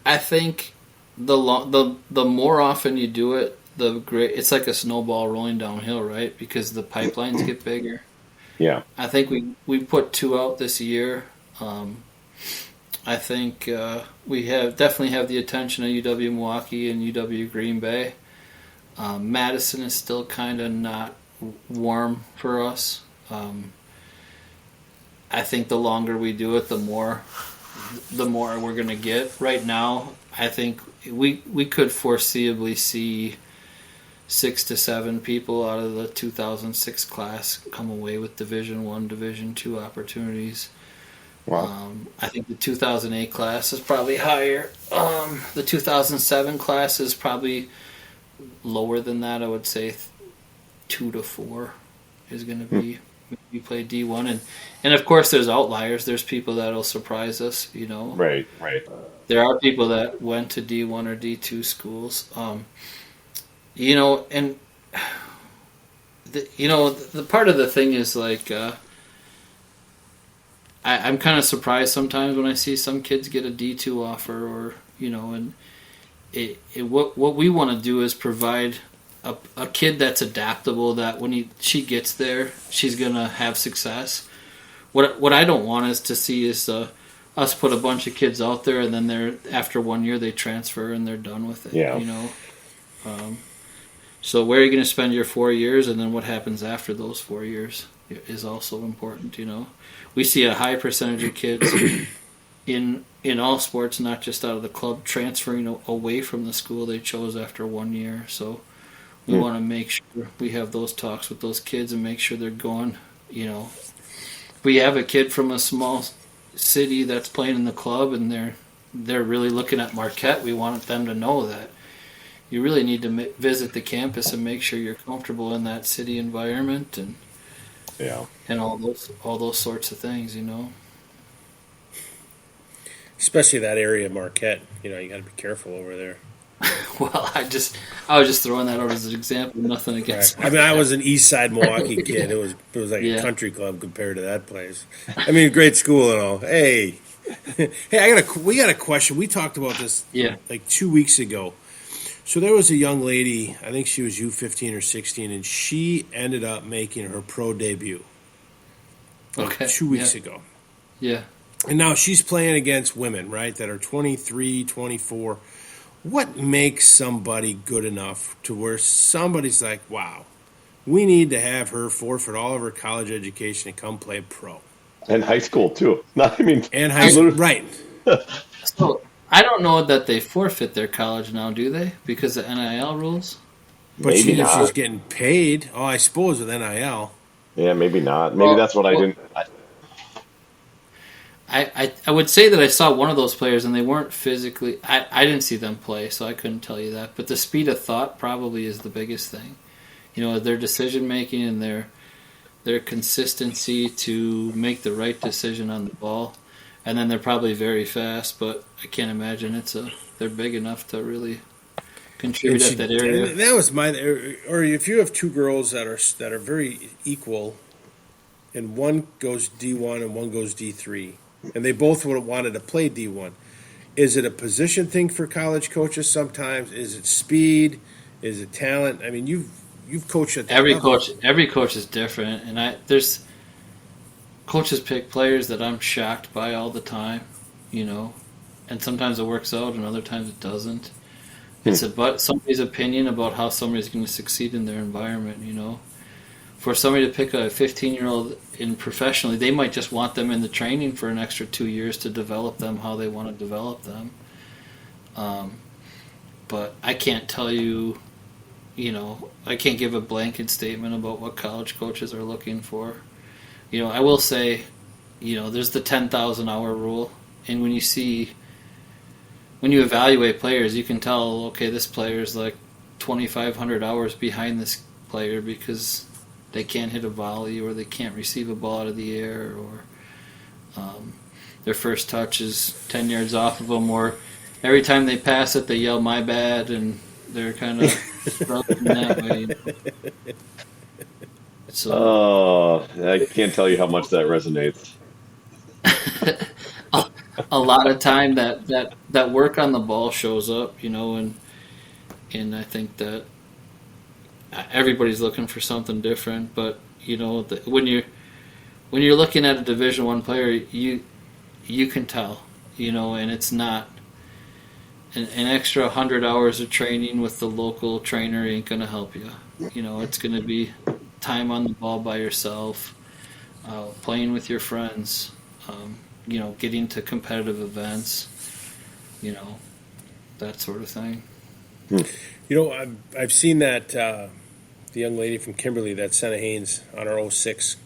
Speaker 2: I think the more often you do it, the great. It's like a snowball rolling downhill, right? Because the pipelines get bigger.
Speaker 1: Yeah.
Speaker 2: I think we put 2 out this year. I think we definitely have the attention of UW Milwaukee and UW Green Bay. Madison is still kind of not warm for us. I think the longer we do it, the more we're going to get. Right now, I think we could foreseeably see 6 to 7 people out of the 2006 class come away with Division I, Division II opportunities.
Speaker 1: Wow.
Speaker 2: I think the 2008 class is probably higher. The 2007 class is probably lower than that. I would say 2 to 4 is going to be maybe play D1, and of course there's outliers. There's people that'll surprise us.
Speaker 1: Right.
Speaker 2: There are people that went to D1 or D2 schools. And the part of the thing is like. I'm kind of surprised sometimes when I see some kids get a D2 offer, or and what we want to do is provide a kid that's adaptable, that when she gets there, she's gonna have success. what I don't want is to see is us put a bunch of kids out there and then after 1 year they transfer and they're done with it.
Speaker 1: Yeah.
Speaker 2: So where are you going to spend your 4 years, and then what happens after those 4 years is also important. We see a high percentage of kids in all sports, not just out of the club, transferring away from the school they chose after 1 year. So we want to make sure we have those talks with those kids and make sure they're going. If we have a kid from a small city that's playing in the club and they're really looking at Marquette, we want them to know that you really need to visit the campus and make sure you're comfortable in that city environment and all those sorts of things.
Speaker 3: Especially that area of Marquette. You got to be careful over there.
Speaker 2: Well, I was just throwing that out as an example. Nothing against.
Speaker 3: Right. I mean, I was an East Side Milwaukee kid. It was like a country club compared to that place. I mean, great school and all. Hey, we got a question. We talked about this like 2 weeks ago. So there was a young lady. I think she was U15 or 16, and she ended up making her pro debut. Like 2 weeks ago.
Speaker 2: Yeah.
Speaker 3: And now she's playing against women, right, that are 23, 24. What makes somebody good enough to where somebody's like, wow, we need to have her forfeit all of her college education and come play pro?
Speaker 1: And high school, too.
Speaker 3: And high school, right.
Speaker 2: So I don't know that they forfeit their college now, do they? Because of NIL rules?
Speaker 3: But if she's getting paid, I suppose with NIL.
Speaker 1: Yeah, maybe not. Maybe that's what I didn't...
Speaker 2: I would say that I saw one of those players and they weren't physically... I didn't see them play, so I couldn't tell you that. But the speed of thought probably is the biggest thing. Their decision-making and their consistency to make the right decision on the ball. And then they're probably very fast, but I can't imagine they're big enough to really contribute at that area.
Speaker 3: That was or if you have two girls that are very equal, and one goes D1 and one goes D3, and they both would have wanted to play D1. Is it a position thing for college coaches sometimes? Is it speed? Is it talent? I mean, you've coached at that level.
Speaker 2: Every coach is different, and there's coaches pick players that I'm shocked by all the time, and sometimes it works out and other times it doesn't. It's about somebody's opinion about how somebody's going to succeed in their environment, For somebody to pick a 15-year-old in professionally, they might just want them in the training for an extra 2 years to develop them how they want to develop them. But I can't tell you, I can't give a blanket statement about what college coaches are looking for. I will say, there's the 10,000-hour rule, and when you evaluate players, you can tell, okay, this player is like 2,500 hours behind this player because they can't hit a volley or they can't receive a ball out of the air or their first touch is 10 yards off of them, or every time they pass it, they yell, "My bad," and they're kind of struggling that way. So,
Speaker 1: I can't tell you how much that resonates.
Speaker 2: a lot of time that work on the ball shows up, and I think that everybody's looking for something different. But when you're looking at a Division I player, you can tell, and it's not an extra 100 hours of training with the local trainer ain't going to help you. It's going to be time on the ball by yourself, playing with your friends, getting to competitive events, that sort of thing.
Speaker 3: I've seen that the young lady from Kimberly, that Senna Haynes, on her 06,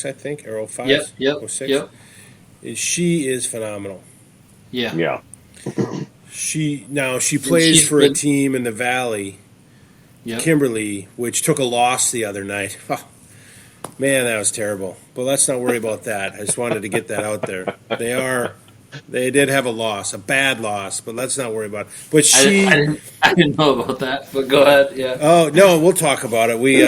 Speaker 3: I think, or 05?
Speaker 2: Yep.
Speaker 3: 06. She is phenomenal.
Speaker 2: Yeah.
Speaker 3: She plays for a team in the Valley, Kimberly, which took a loss the other night. Oh, man, that was terrible. But let's not worry about that. I just wanted to get that out there. They did have a loss, a bad loss, but let's not worry about it. But
Speaker 2: I didn't know about that. But go ahead. Yeah.
Speaker 3: Oh no, we'll talk about it. We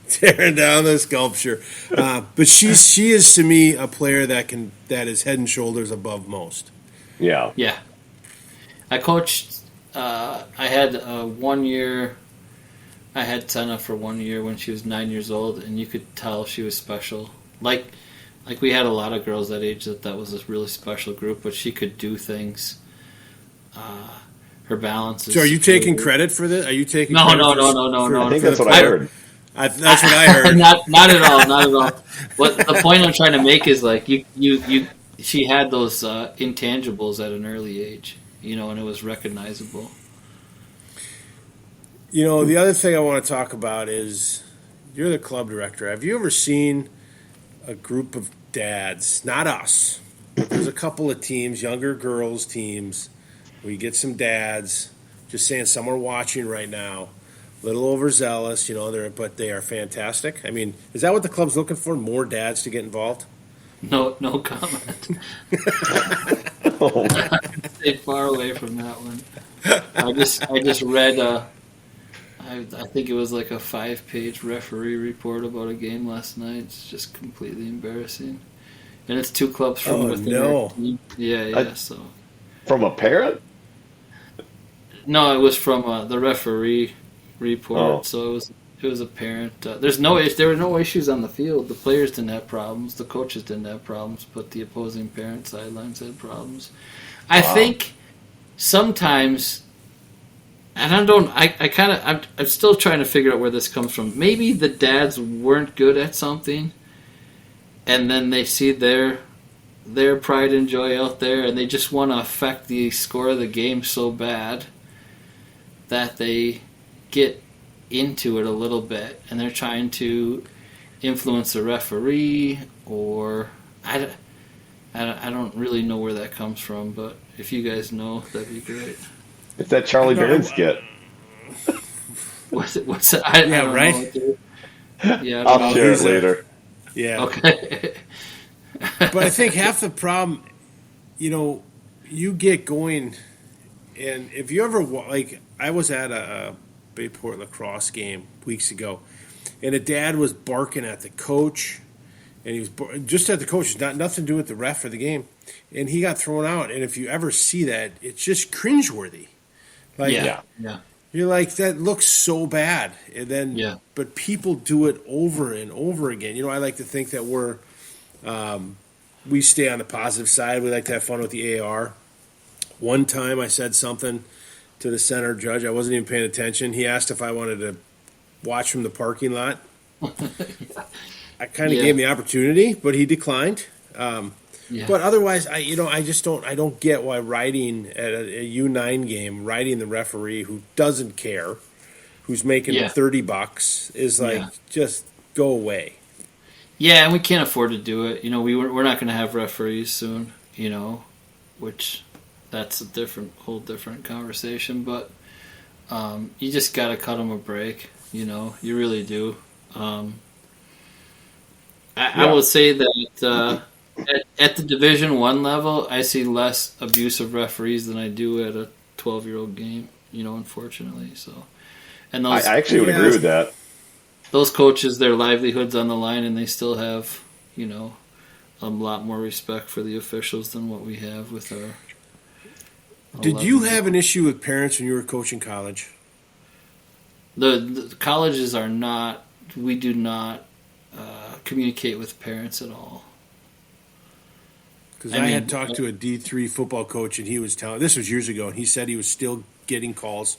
Speaker 3: tearing down the sculpture. But she is to me a player that is head and shoulders above most.
Speaker 1: Yeah.
Speaker 2: I coached. I had a 1 year I had Senna for 1 year when she was 9 years old, and you could tell she was special. Like we had a lot of girls that age that was a really special group, but she could do things. Her balance is...
Speaker 3: So are you taking credit for this? Are you taking
Speaker 2: No.
Speaker 1: I think that's what I heard.
Speaker 3: That's what I heard.
Speaker 2: Not at all, not at all. What the point I'm trying to make is like she had those intangibles at an early age, and it was recognizable.
Speaker 3: The other thing I want to talk about is you're the club director. Have you ever seen a group of dads, not us, but there's a couple of teams, younger girls teams, where you get some dads, just saying some are watching right now, a little overzealous, but they are fantastic. I mean, is that what the club's looking for? More dads to get involved?
Speaker 2: No comment.
Speaker 1: Oh,
Speaker 2: Stay far away from that one. I just read I think it was like a 5-page referee report about a game last night. It's just completely embarrassing. And it's 2 clubs from within our team. Yeah, so.
Speaker 1: from a parent?
Speaker 2: No, it was from the referee report.
Speaker 1: Oh.
Speaker 2: So it was apparent. There were no issues on the field. The players didn't have problems. The coaches didn't have problems. But the opposing parent sidelines had problems. I think sometimes, and I'm still trying to figure out where this comes from. Maybe the dads weren't good at something, and then they see their pride and joy out there, and they just want to affect the score of the game so bad that they get into it a little bit, and they're trying to influence the referee, or I don't really know where that comes from, but if you guys know, that'd be great.
Speaker 1: It's that Charlie Barron skit.
Speaker 2: What's it? I don't
Speaker 3: right?
Speaker 2: know. Yeah,
Speaker 1: I'll share it later.
Speaker 3: Yeah.
Speaker 2: Okay.
Speaker 3: But I think half the problem, you get going, and if you ever, I was at a Bayport lacrosse game weeks ago, and a dad was barking at the coach, and he was just at the coach, nothing to do with the ref for the game, and he got thrown out. And if you ever see that, it's just cringeworthy.
Speaker 2: Yeah.
Speaker 3: You're like, that looks so bad, and then but people do it over and over again. I like to think that we stay on the positive side. We like to have fun with the AR. One time I said something to the center judge. I wasn't even paying attention. He asked if I wanted to watch from the parking lot. I kind of gave him the opportunity, but he declined. But otherwise, I don't get why riding at a U9 game, riding the referee who doesn't care, who's making $30 is just go away.
Speaker 2: Yeah, and we can't afford to do it. We're not going to have referees soon. Which that's a whole different conversation. But you just got to cut them a break. You really do. I will say that at the Division I level, I see less abusive referees than I do at a 12-year-old game. Unfortunately. So, and those,
Speaker 1: I actually would agree with that.
Speaker 2: Those coaches, their livelihoods on the line, and they still have, a lot more respect for the officials than what we have with our.
Speaker 3: Did you have an issue with parents when you were coaching college?
Speaker 2: The colleges are not. We do not communicate with parents at all.
Speaker 3: Because I had talked to a D3 football coach, and he was telling. This was years ago, and he said he was still getting calls,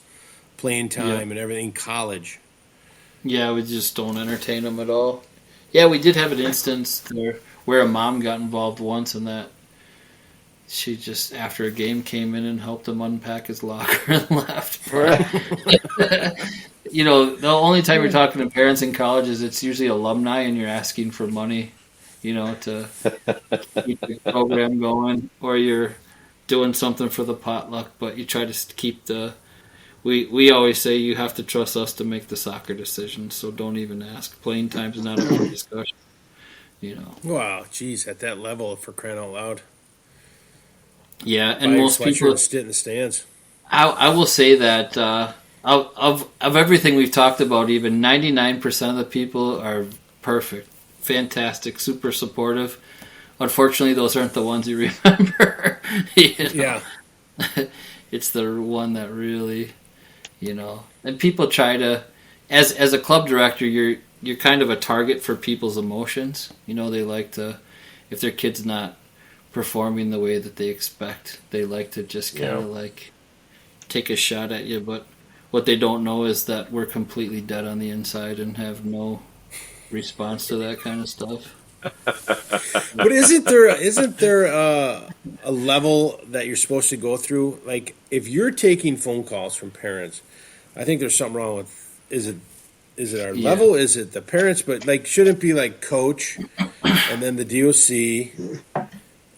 Speaker 3: playing time, and everything in college.
Speaker 2: Yeah, we just don't entertain them at all. Yeah, we did have an instance where a mom got involved once, and that she just, after a game, came in and helped him unpack his locker and left. The only time you're talking to parents in college is it's usually alumni, and you're asking for money, to keep the program going, or you're doing something for the potluck, but you try to keep the... We always say you have to trust us to make the soccer decisions, so don't even ask. Playing time is not up for discussion.
Speaker 3: Wow, geez, at that level, for crying out loud.
Speaker 2: Yeah, and most people
Speaker 3: sit in the stands.
Speaker 2: I will say that of everything we've talked about, even 99% of the people are perfect, fantastic, super supportive. Unfortunately, those aren't the ones you remember.
Speaker 3: Yeah,
Speaker 2: it's the one that really. And people try to as a club director, you're kind of a target for people's emotions. They like to, if their kid's not performing the way that they expect, they like to just kind of like take a shot at you. But what they don't know is that we're completely dead on the inside and have no response to that kind of stuff.
Speaker 3: But isn't there a level that you're supposed to go through? Like, if you're taking phone calls from parents, I think there's something wrong with. Is it our level? Is it the parents? But like, shouldn't it be like coach, and then the DOC,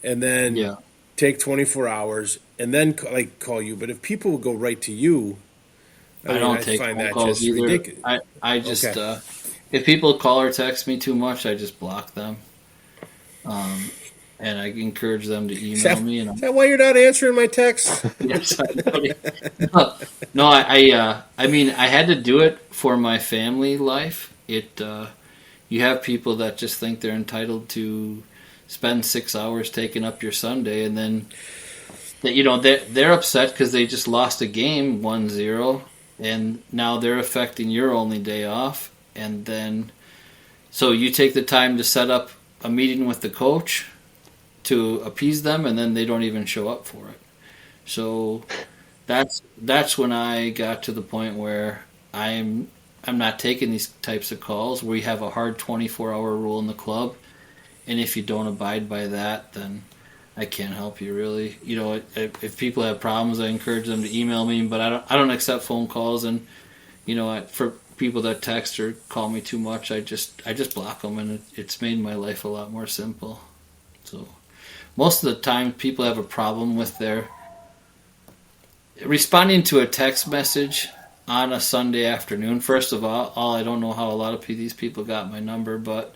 Speaker 3: and then take 24 hours, and then like call you? But if people will go right to you,
Speaker 2: I don't take phone calls either. Ridiculous. I just if people call or text me too much, I just block them. And I encourage them to email me.
Speaker 3: Is that why you're not answering my texts?
Speaker 2: Yes, no, I mean, I had to do it for my family life. You have people that just think they're entitled to spend 6 hours taking up your Sunday, and then they're upset because they just lost a game 1-0, and now they're affecting your only day off. And then, so you take the time to set up a meeting with the coach to appease them, and then they don't even show up for it. So that's when I got to the point where I'm not taking these types of calls. We have a hard 24-hour rule in the club, and if you don't abide by that, then I can't help you really. If people have problems, I encourage them to email me, but I don't accept phone calls. And for people that text or call me too much, I just block them, and it's made my life a lot more simple. So most of the time, people have a problem with their responding to a text message on a Sunday afternoon. First of all, I don't know how a lot of these people got my number, but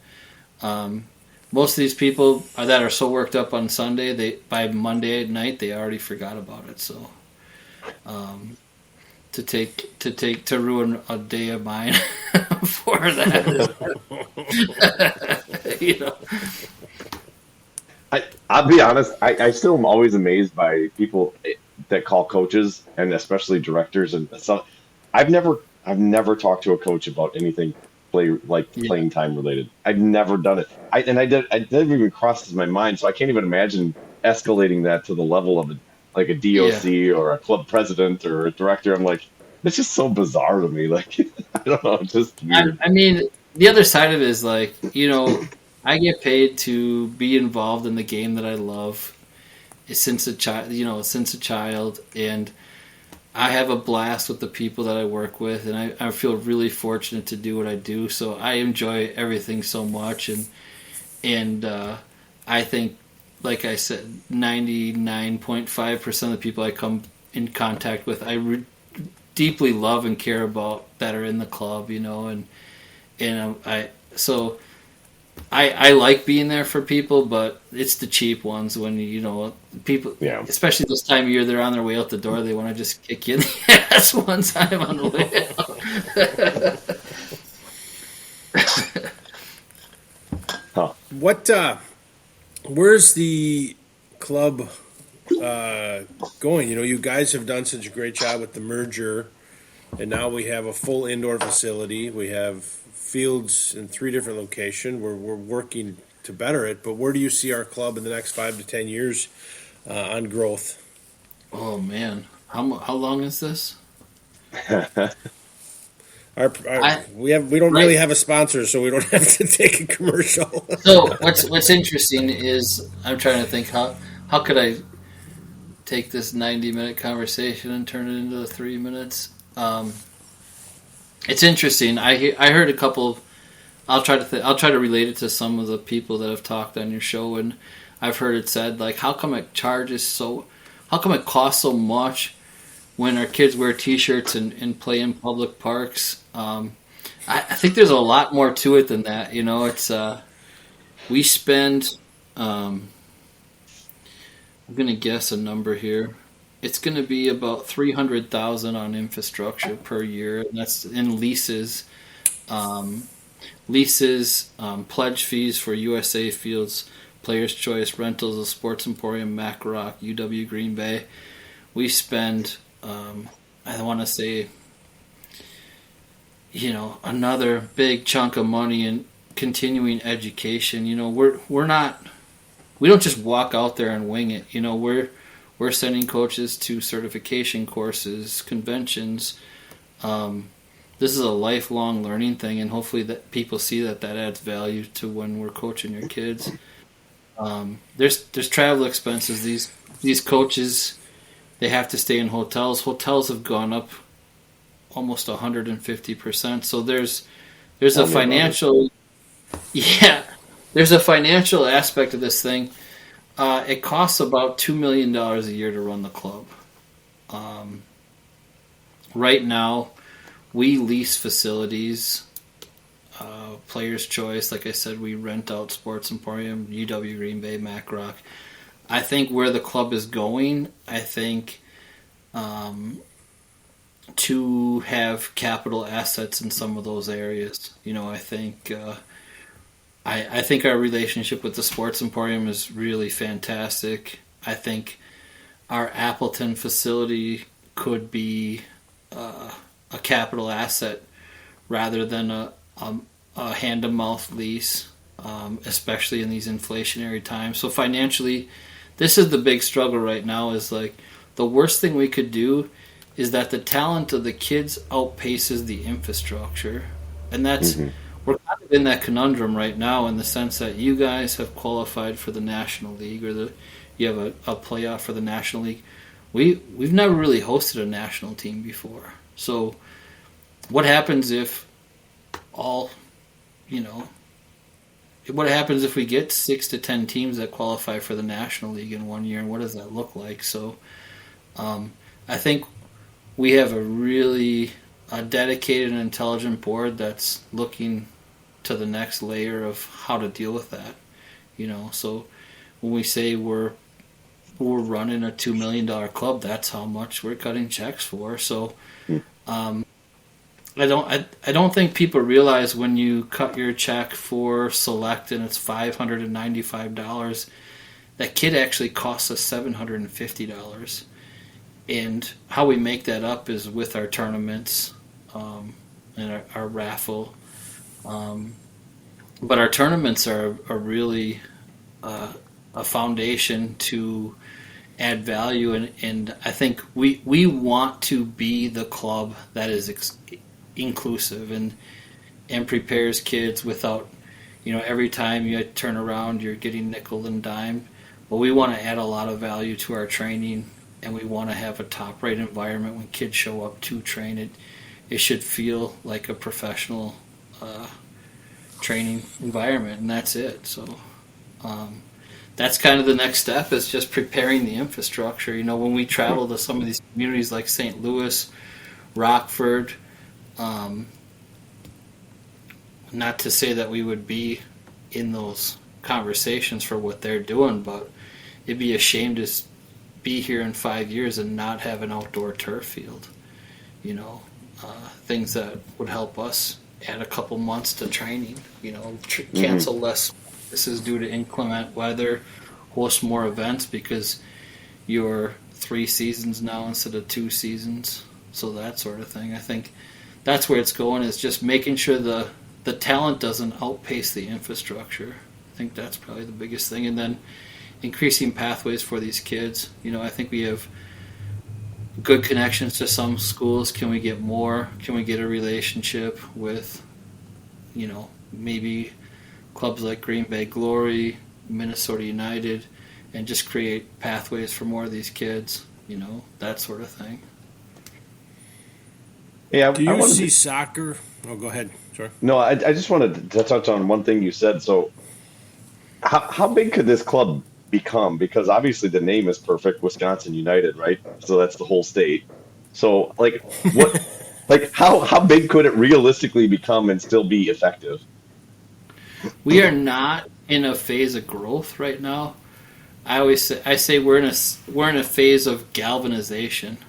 Speaker 2: most of these people that are so worked up on Sunday, by Monday at night they already forgot about it. So to ruin a day of mine for that,
Speaker 1: I'll be honest. I still am always amazed by people that call coaches, and especially directors. And so, I've never talked to a coach about anything playing time related. I've never done it. It never even crosses my mind. So I can't even imagine escalating that to the level of a DOC or a club president or a director. I'm like, it's just so bizarre to me. Like, I don't know, it's just weird.
Speaker 2: I mean, the other side of it is like, I get paid to be involved in the game that I love since a child, and I have a blast with the people that I work with, and I feel really fortunate to do what I do. So I enjoy everything so much, and I think, like I said, 99.5% of the people I come in contact with, I deeply love and care about that are in the club, and I like being there for people, but it's the cheap ones when people, especially this time of year, they're on their way out the door. They want to just kick you in the ass one time on the way out.
Speaker 3: Huh. Where's the club going? You guys have done such a great job with the merger, and now we have a full indoor facility. We have fields in 3 different locations. We're working to better it, but where do you see our club in the next 5 to 10 years on growth?
Speaker 2: Oh man, how long is this?
Speaker 3: We don't really have a sponsor, so we don't have to take a commercial.
Speaker 2: So what's interesting is I'm trying to think how could I take this 90-minute conversation and turn it into 3 minutes. It's interesting. I heard a couple. I'll try to relate it to some of the people that have talked on your show, and I've heard it said like, how come it costs so much when our kids wear T-shirts and play in public parks? I think there's a lot more to it than that. It's we spend. I'm gonna guess a number here. It's going to be about $300,000 on infrastructure per year, and that's in leases, pledge fees for USA Fields, Players Choice, rentals of Sports Emporium, Mac Rock, UW Green Bay. We spend, I want to say, another big chunk of money in continuing education. We don't just walk out there and wing it. We're sending coaches to certification courses, conventions. This is a lifelong learning thing, and hopefully that people see that adds value to when we're coaching your kids. There's travel expenses. These coaches, they have to stay in hotels. Hotels have gone up almost 150%. So there's a financial there's a financial aspect of this thing. It costs about $2 million a year to run the club. Right now, we lease facilities, Players' Choice. Like I said, we rent out Sports Emporium, UW Green Bay, Mac Rock. I think where the club is going, I think to have capital assets in some of those areas. I think our relationship with the Sports Emporium is really fantastic. I think our Appleton facility could be a capital asset rather than a hand-to-mouth lease, especially in these inflationary times. So financially, this is the big struggle right now. Is like the worst thing we could do is that the talent of the kids outpaces the infrastructure, and that's we're kind of in that conundrum right now in the sense that you guys have qualified for the National League, or you have a playoff for the National League. We've never really hosted a national team before. So what happens if what happens if we get 6 to 10 teams that qualify for the National League in 1 year, and what does that look like? So I think we have a really dedicated and intelligent board that's looking to the next layer of how to deal with that. So when we say we're running a $2 million club, that's how much we're cutting checks for. So I don't think people realize when you cut your check for Select and it's $595, that kid actually costs us $750. And how we make that up is with our tournaments and our raffle. But our tournaments are really a foundation to add value, and I think we want to be the club that is inclusive and prepares kids without, every time you turn around you're getting nickel and dime. But we want to add a lot of value to our training, and we want to have a top-rate environment when kids show up to train. It should feel like a professional training environment, and that's it. So that's kind of the next step, is just preparing the infrastructure. When we travel to some of these communities like St. Louis, Rockford, not to say that we would be in those conversations for what they're doing, but it'd be a shame to be here in 5 years and not have an outdoor turf field. Things that would help us add a couple months to training. Cancel less practices due to inclement weather, host more events because you're 3 seasons now instead of 2 seasons. So that sort of thing. I think that's where it's going, is just making sure the talent doesn't outpace the infrastructure. I think that's probably the biggest thing. And then increasing pathways for these kids. I think we have good connections to some schools. Can we get more? Can we get a relationship with, maybe clubs like Green Bay Glory, Minnesota United, and just create pathways for more of these kids, that sort of thing.
Speaker 1: Yeah,
Speaker 3: do you see soccer? Oh, go ahead. Sorry.
Speaker 1: No, I just wanted to touch on one thing you said. So how big could this club become? Because obviously the name is perfect, Wisconsin United, right? So that's the whole state. So how big could it realistically become and still be effective?
Speaker 2: We are not in a phase of growth right now. I say we're in a phase of galvanization.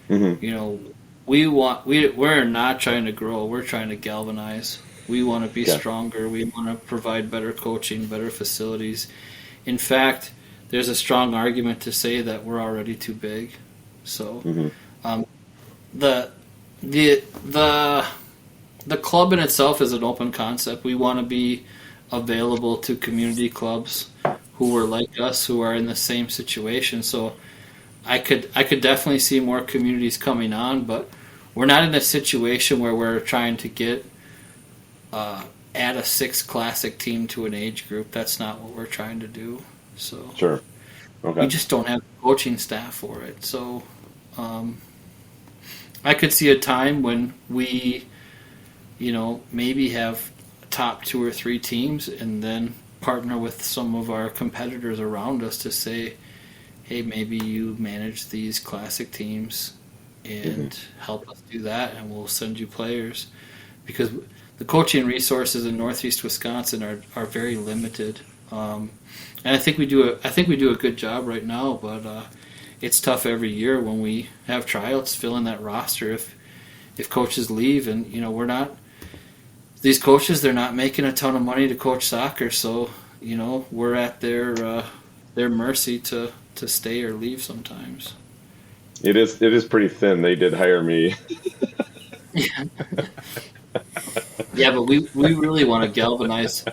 Speaker 1: Mm-hmm.
Speaker 2: We're not trying to grow. We're trying to galvanize. We want to be stronger. We want to provide better coaching, better facilities. In fact, there's a strong argument to say that we're already too big. So, the the club in itself is an open concept. We want to be available to community clubs who are like us, who are in the same situation. So I could definitely see more communities coming on, but we're not in a situation where we're trying to get add a sixth classic team to an age group. That's not what we're trying to do. So
Speaker 1: Sure.
Speaker 2: we
Speaker 1: Okay.
Speaker 2: just don't have coaching staff for it. So I could see a time when we, maybe have top two or three teams, and then partner with some of our competitors around us to say, hey, maybe you manage these classic teams and help us do that, and we'll send you players, because the coaching resources in Northeast Wisconsin are very limited. And I think we do a good job right now, but it's tough every year when we have tryouts filling that roster. If coaches leave, and we're not, these coaches, they're not making a ton of money to coach soccer, so we're at their mercy to stay or leave sometimes.
Speaker 1: It is pretty thin. They did hire me.
Speaker 2: Yeah, but we really want to galvanize,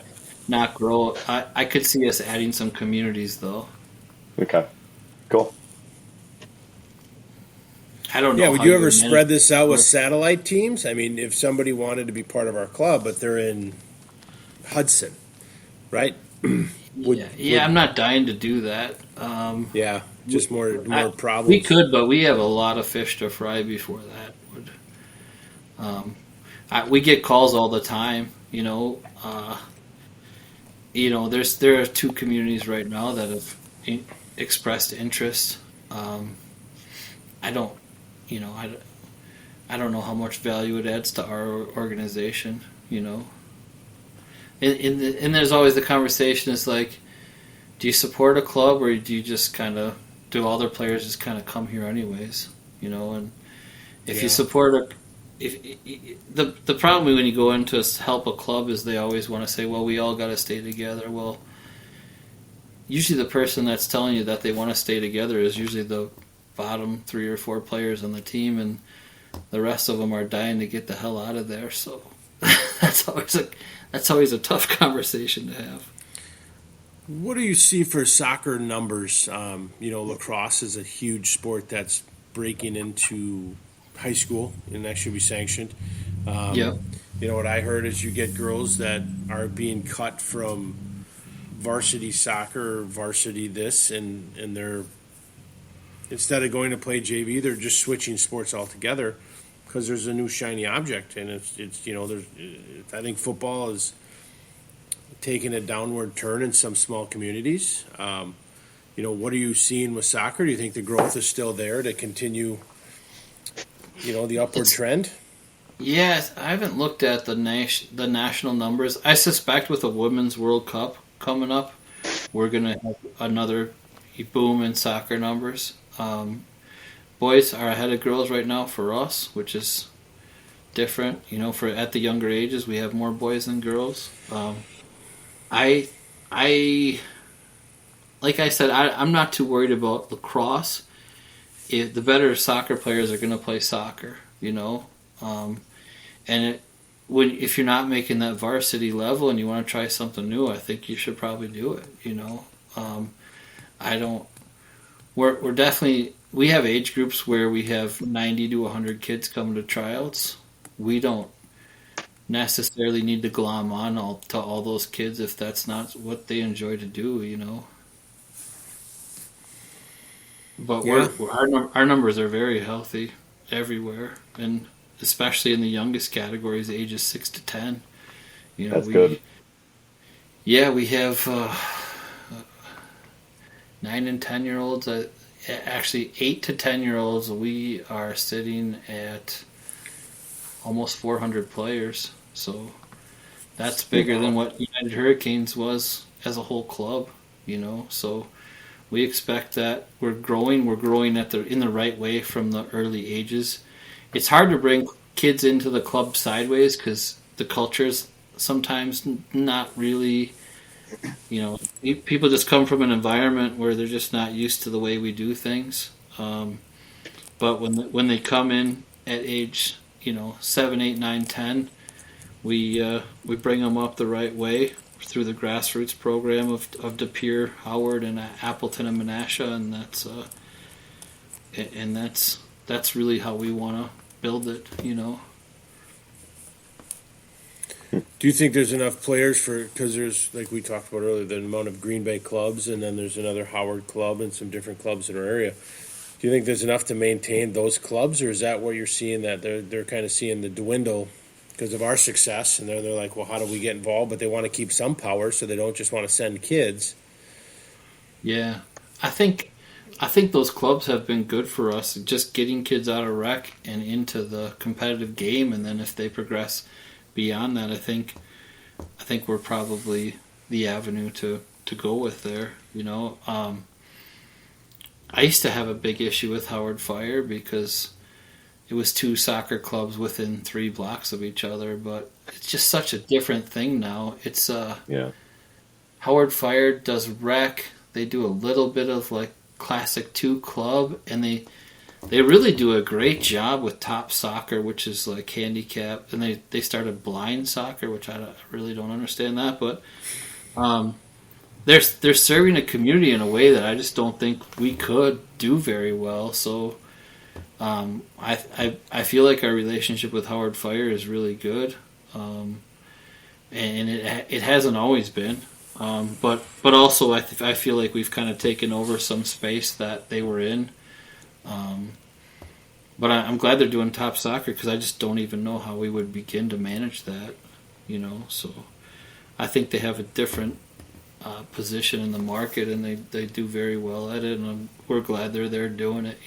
Speaker 2: not grow. I could see us adding some communities, though.
Speaker 1: Okay. Cool.
Speaker 2: I don't know.
Speaker 3: Yeah, would
Speaker 2: how
Speaker 3: you ever
Speaker 2: manage-
Speaker 3: spread this out with satellite teams? I mean, if somebody wanted to be part of our club, but they're in Hudson, right?
Speaker 2: Yeah, I'm not dying to do that.
Speaker 3: Yeah, just more problems.
Speaker 2: We could, but we have a lot of fish to fry before that would. We get calls all the time. There are two communities right now that have expressed interest. I don't, I don't know how much value it adds to our organization. And there's always the conversation is like, do you support a club, or do you just kind of, do all their players just kind of come here anyways? And if you support the problem when you go in to help a club is they always want to say, well, we all got to stay together. Well, usually the person that's telling you that they want to stay together is usually the bottom 3 or 4 players on the team, and the rest of them are dying to get the hell out of there. So that's always a tough conversation to have.
Speaker 3: What do you see for soccer numbers? Lacrosse is a huge sport that's breaking into high school and that should be sanctioned.
Speaker 2: Yep.
Speaker 3: What I heard is you get girls that are being cut from varsity soccer or varsity this, and they're, instead of going to play JV, they're just switching sports altogether because there's a new shiny object, and it's there's, I think football is taking a downward turn in some small communities. What are you seeing with soccer? Do you think the growth is still there to continue, the upward trend?
Speaker 2: Yes, I haven't looked at the national numbers. I suspect with the Women's World Cup coming up, we're going to have another boom in soccer numbers. Boys are ahead of girls right now for us, which is different. For at the younger ages, we have more boys than girls. I like I said, I'm not too worried about lacrosse. If the better soccer players are going to play soccer, and if you're not making that varsity level and you want to try something new, I think you should probably do it. I don't. We're definitely, we have age groups where we have 90 to 100 kids coming to tryouts. We don't necessarily need to glom on to all those kids if that's not what they enjoy to do. But our numbers are very healthy everywhere, and especially in the youngest categories, ages 6 to 10.
Speaker 1: That's good.
Speaker 2: Yeah, we have 9 and 10-year-olds. Actually, 8 to 10-year-olds. We are sitting at almost 400 players. So that's bigger than what United Hurricanes was as a whole club. So we expect that we're growing. We're growing in the right way from the early ages. It's hard to bring kids into the club sideways because the culture's sometimes not really, people just come from an environment where they're just not used to the way we do things. But when they come in at age, 7, 8, 9, 10, we bring them up the right way through the grassroots program of De Pere, Howard, and Appleton and Menasha, and that's really how we want to build it.
Speaker 3: Do you think there's enough players for, because there's, like we talked about earlier, the amount of Green Bay clubs, and then there's another Howard club and some different clubs in our area. Do you think there's enough to maintain those clubs, or is that what you're seeing, that they're kind of seeing the dwindle because of our success, and they're like, well, how do we get involved? But they want to keep some power, so they don't just want to send kids.
Speaker 2: Yeah, I think those clubs have been good for us, just getting kids out of rec and into the competitive game, and then if they progress beyond that, I think we're probably the avenue to go with there. I used to have a big issue with Howard Fire because it was two soccer clubs within 3 blocks of each other, but it's just such a different thing now. It's
Speaker 1: Yeah.
Speaker 2: Howard Fire does rec. They do a little bit of like Classic 2 club, and they really do a great job with top soccer, which is like handicap, and they started blind soccer, which I really don't understand that, but they're serving a community in a way that I just don't think we could do very well. So I feel like our relationship with Howard Fire is really good, and it hasn't always been. But also I feel like we've kind of taken over some space that they were in. But I'm glad they're doing top soccer because I just don't even know how we would begin to manage that, So I think they have a different position in the market, and they do very well at it, and we're glad they're there doing it,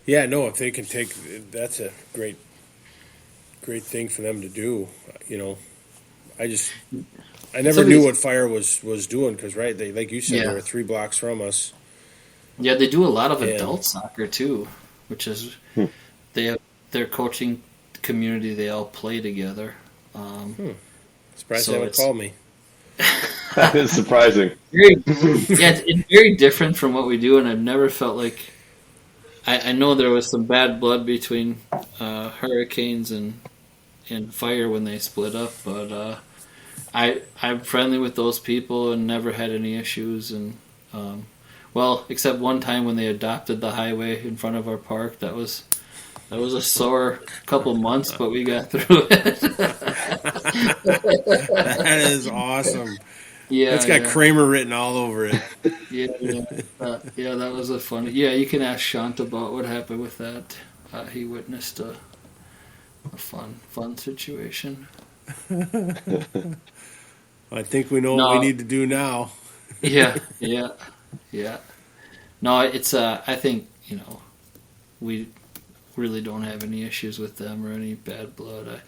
Speaker 3: Yeah, no, if they can take, that's a great thing for them to do. I never knew what Fire was doing because, right, they, like you said,
Speaker 2: Yeah.
Speaker 3: they were 3 blocks from us.
Speaker 2: Yeah, they do a lot of
Speaker 3: Yeah.
Speaker 2: adult soccer too, which is they have their coaching community. They all play together.
Speaker 3: Surprised
Speaker 2: So
Speaker 3: they haven't
Speaker 2: it's-
Speaker 3: called me.
Speaker 1: That is surprising.
Speaker 2: It's very different from what we do, and I've never felt like I know there was some bad blood between Hurricanes and Fire when they split up, but I'm friendly with those people and never had any issues. And well, except one time when they adopted the highway in front of our park, that was a sore couple months, but we got through it.
Speaker 3: That is awesome.
Speaker 2: Yeah,
Speaker 3: It's got
Speaker 2: yeah.
Speaker 3: Kramer written all over it.
Speaker 2: Yeah, that was a funny. Yeah, you can ask Shant about what happened with that. He witnessed a fun situation.
Speaker 3: I think we know what we need to do now.
Speaker 2: Yeah. No, it's I think we really don't have any issues with them or any bad blood.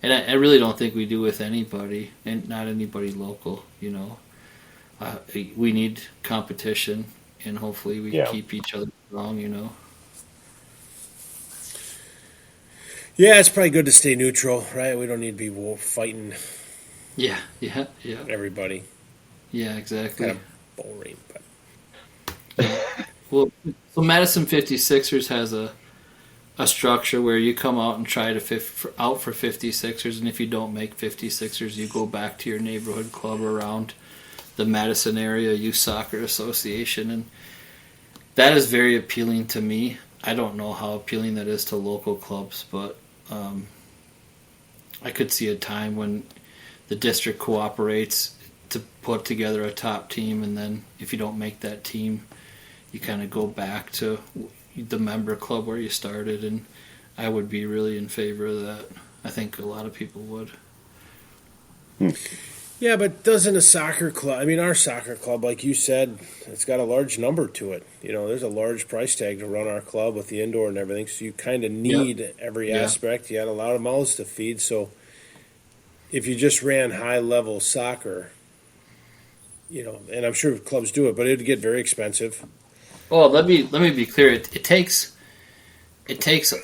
Speaker 2: I really don't think we do with anybody, and not anybody local. We need competition, and hopefully we keep each other strong.
Speaker 3: Yeah, it's probably good to stay neutral, right? We don't need to be fighting
Speaker 2: Yeah.
Speaker 3: everybody.
Speaker 2: Yeah, exactly.
Speaker 3: Kind of boring, but
Speaker 2: Well, so Madison 56ers has a structure where you come out and try to out for 56ers, and if you don't make 56ers, you go back to your neighborhood club around the Madison area youth soccer association, and that is very appealing to me. I don't know how appealing that is to local clubs, but I could see a time when the district cooperates to put together a top team, and then if you don't make that team, you kind of go back to the member club where you started, and I would be really in favor of that. I think a lot of people would.
Speaker 3: yeah, but doesn't a soccer club? I mean, our soccer club, like you said, it's got a large number to it. There's a large price tag to run our club with the indoor and everything. So you kind of need every aspect. You got a lot of mouths to feed. So if you just ran high level soccer, and I'm sure clubs do it, but it'd get very expensive.
Speaker 2: Well, let me be clear. It takes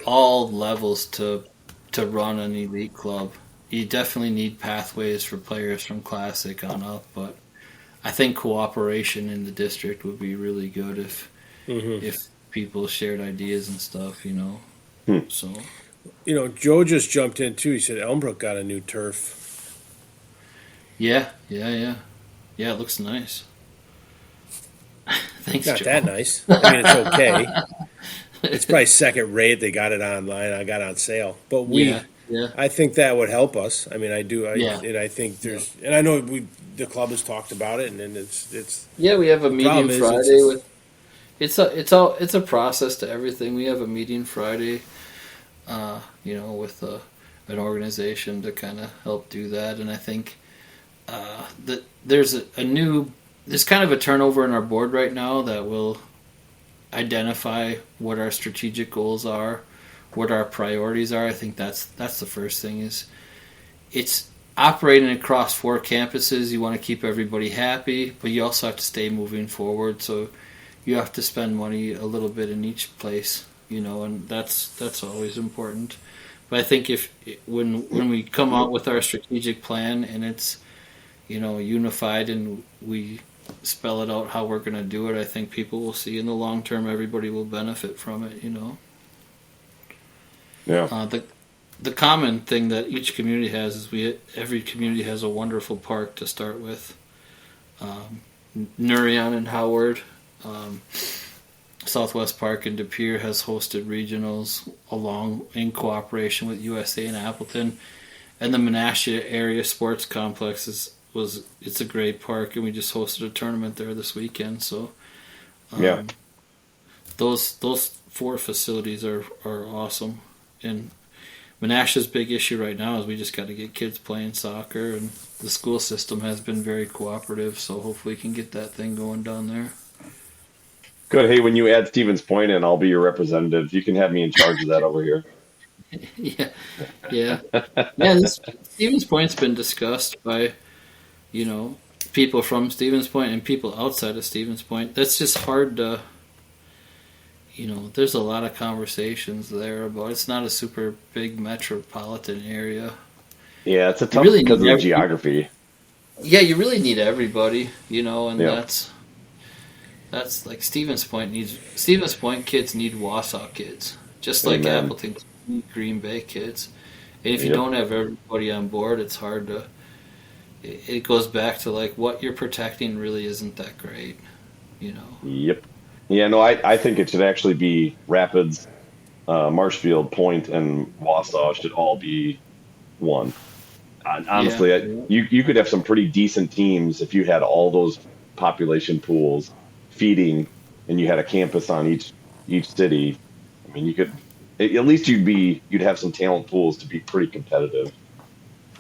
Speaker 2: all levels to run an elite club. You definitely need pathways for players from Classic on up, but I think cooperation in the district would be really good if people shared ideas and stuff. So
Speaker 3: Joe just jumped in too. He said Elmbrook got a new turf.
Speaker 2: Yeah. Yeah, it looks nice. Thanks,
Speaker 3: Not
Speaker 2: Joe.
Speaker 3: that nice. I mean, it's okay. It's probably second rate. They got it online. I got it on sale. But
Speaker 2: Yeah, yeah,
Speaker 3: I think that would help us. I mean, I do.
Speaker 2: yeah.
Speaker 3: And I think
Speaker 2: Yeah.
Speaker 3: and I know the club has talked about it, and it's.
Speaker 2: Yeah, we have a
Speaker 3: The
Speaker 2: meeting
Speaker 3: problem is,
Speaker 2: Friday with it's a process to everything. We have a meeting Friday, with an organization to kind of help do that, and I think that there's kind of a turnover in our board right now that will identify what our strategic goals are, what our priorities are. I think that's the first thing is it's operating across 4 campuses. You want to keep everybody happy, but you also have to stay moving forward. So you have to spend money a little bit in each place, and that's always important. But I think when we come out with our strategic plan and it's unified and we spell it out how we're going to do it, I think people will see in the long term everybody will benefit from it.
Speaker 1: Yeah.
Speaker 2: The common thing that each community has is every community has a wonderful park to start with. Nurion and Howard, Southwest Park in De Pere has hosted regionals along in cooperation with USA and Appleton, and the Menasha Area Sports Complex it's a great park, and we just hosted a tournament there this weekend. So,
Speaker 1: Yeah.
Speaker 2: those 4 facilities are awesome, and Menasha's big issue right now is we just got to get kids playing soccer, and the school system has been very cooperative, so hopefully we can get that thing going down there.
Speaker 1: Good. Hey, when you add Stevens Point in, I'll be your representative. You can have me in charge of that over here.
Speaker 2: Yeah, yeah, yeah. This Stevens Point's been discussed by people from Stevens Point and people outside of Stevens Point. That's just hard to. There's a lot of conversations there about it's not a super big metropolitan area.
Speaker 1: Yeah, it's a tough
Speaker 2: really
Speaker 1: because of
Speaker 2: need
Speaker 1: the geography.
Speaker 2: Yeah, you really need everybody, and
Speaker 1: Yeah.
Speaker 2: that's like Stevens Point kids need Wausau kids, just like
Speaker 1: Amen.
Speaker 2: Appleton kids need Green Bay kids. And if you
Speaker 1: Yep.
Speaker 2: don't have everybody on board, it's hard to. It goes back to like what you're protecting really isn't that great.
Speaker 1: Yep. Yeah, no, I think it should actually be Rapids, Marshfield, Point, and Wausau should all be one.
Speaker 2: Yeah,
Speaker 1: Honestly,
Speaker 2: yeah,
Speaker 1: you could have some pretty decent teams if you had all those population pools feeding, and you had a campus on each city. I mean, you could at least you'd have some talent pools to be pretty competitive.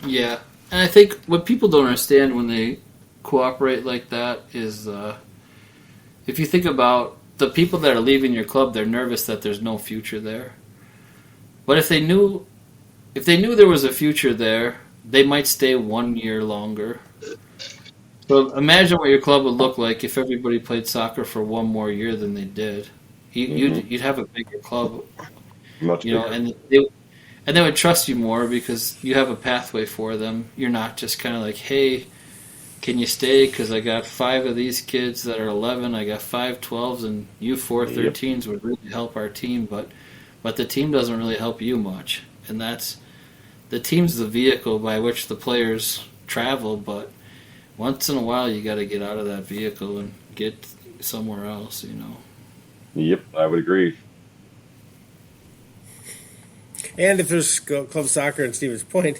Speaker 2: yeah. And I think what people don't understand when they cooperate like that is if you think about the people that are leaving your club, they're nervous that there's no future there. But if they knew there was a future there, they might stay 1 year longer. So imagine what your club would look like if everybody played soccer for 1 more year than they did. You'd have a bigger club,
Speaker 1: Much bigger.
Speaker 2: and they would trust you more because you have a pathway for them. You're not just kind of like, hey, can you stay? Because I got 5 of these kids that are 11. I got 5 12s, and you 4
Speaker 1: Yep.
Speaker 2: 13s would really help our team. But the team doesn't really help you much, and that's the team's the vehicle by which the players travel. But once in a while, you got to get out of that vehicle and get somewhere else.
Speaker 1: Yep, I would agree.
Speaker 3: And if there's club soccer in Stevens Point,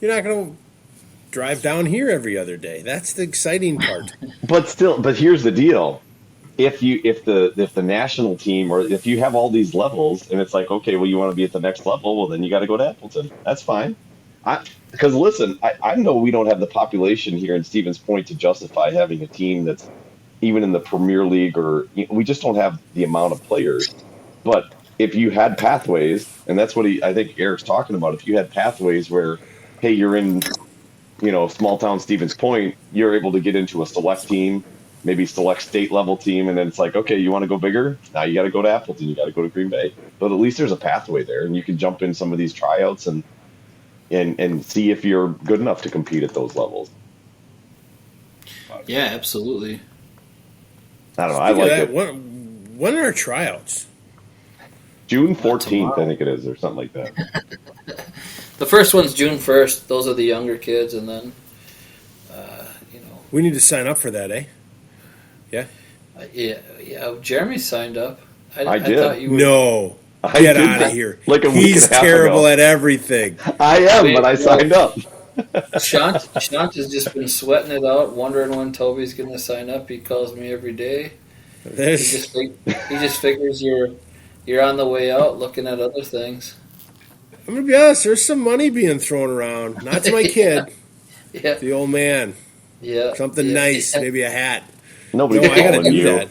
Speaker 3: you're not going to drive down here every other day. That's the exciting part.
Speaker 1: But here's the deal. If the national team, or if you have all these levels and it's like, okay, well, you want to be at the next level, well, then you got to go to Appleton. That's fine. Because listen, I know we don't have the population here in Stevens Point to justify having a team that's even in the Premier League, or we just don't have the amount of players. But if you had pathways, and that's what I think Eric's talking about, if you had pathways where, hey, you're in, small town Stevens Point, you're able to get into a select team, maybe select state level team, and then it's like, okay, you want to go bigger? Now you got to go to Appleton, you got to go to Green Bay. But at least there's a pathway there, and you can jump in some of these tryouts and see if you're good enough to compete at those levels.
Speaker 2: Yeah, absolutely.
Speaker 1: I don't know. I
Speaker 3: Speaking
Speaker 1: like
Speaker 3: of
Speaker 1: it.
Speaker 3: that, when are our tryouts?
Speaker 1: June 14th, I
Speaker 2: tomorrow.
Speaker 1: think it is, or something like that.
Speaker 2: The first one's June 1st. Those are the younger kids, and then, you know,
Speaker 3: We need to sign up for that, eh? Yeah.
Speaker 2: yeah. Jeremy signed up.
Speaker 1: I
Speaker 2: I
Speaker 1: did.
Speaker 2: thought you were.
Speaker 3: No.
Speaker 1: I
Speaker 3: Get
Speaker 1: did
Speaker 3: out of
Speaker 1: that
Speaker 3: here.
Speaker 1: like a week
Speaker 3: He's
Speaker 1: and a half
Speaker 3: terrible
Speaker 1: ago.
Speaker 3: at everything.
Speaker 1: I am,
Speaker 2: Wait,
Speaker 1: but I
Speaker 2: no.
Speaker 1: signed up.
Speaker 2: Shant has just been sweating it out, wondering when Toby's going to sign up. He calls me every day. He
Speaker 3: There's,
Speaker 2: just figures you're on the way out, looking at other things.
Speaker 3: I'm going to be honest, there's some money being thrown around. Not to my kid,
Speaker 2: Yeah,
Speaker 3: the old man.
Speaker 2: yeah.
Speaker 3: Something
Speaker 2: yeah,
Speaker 3: nice,
Speaker 2: yeah.
Speaker 3: maybe a hat.
Speaker 1: Nobody's
Speaker 3: No, I got to
Speaker 1: calling
Speaker 3: do
Speaker 1: you.
Speaker 3: that.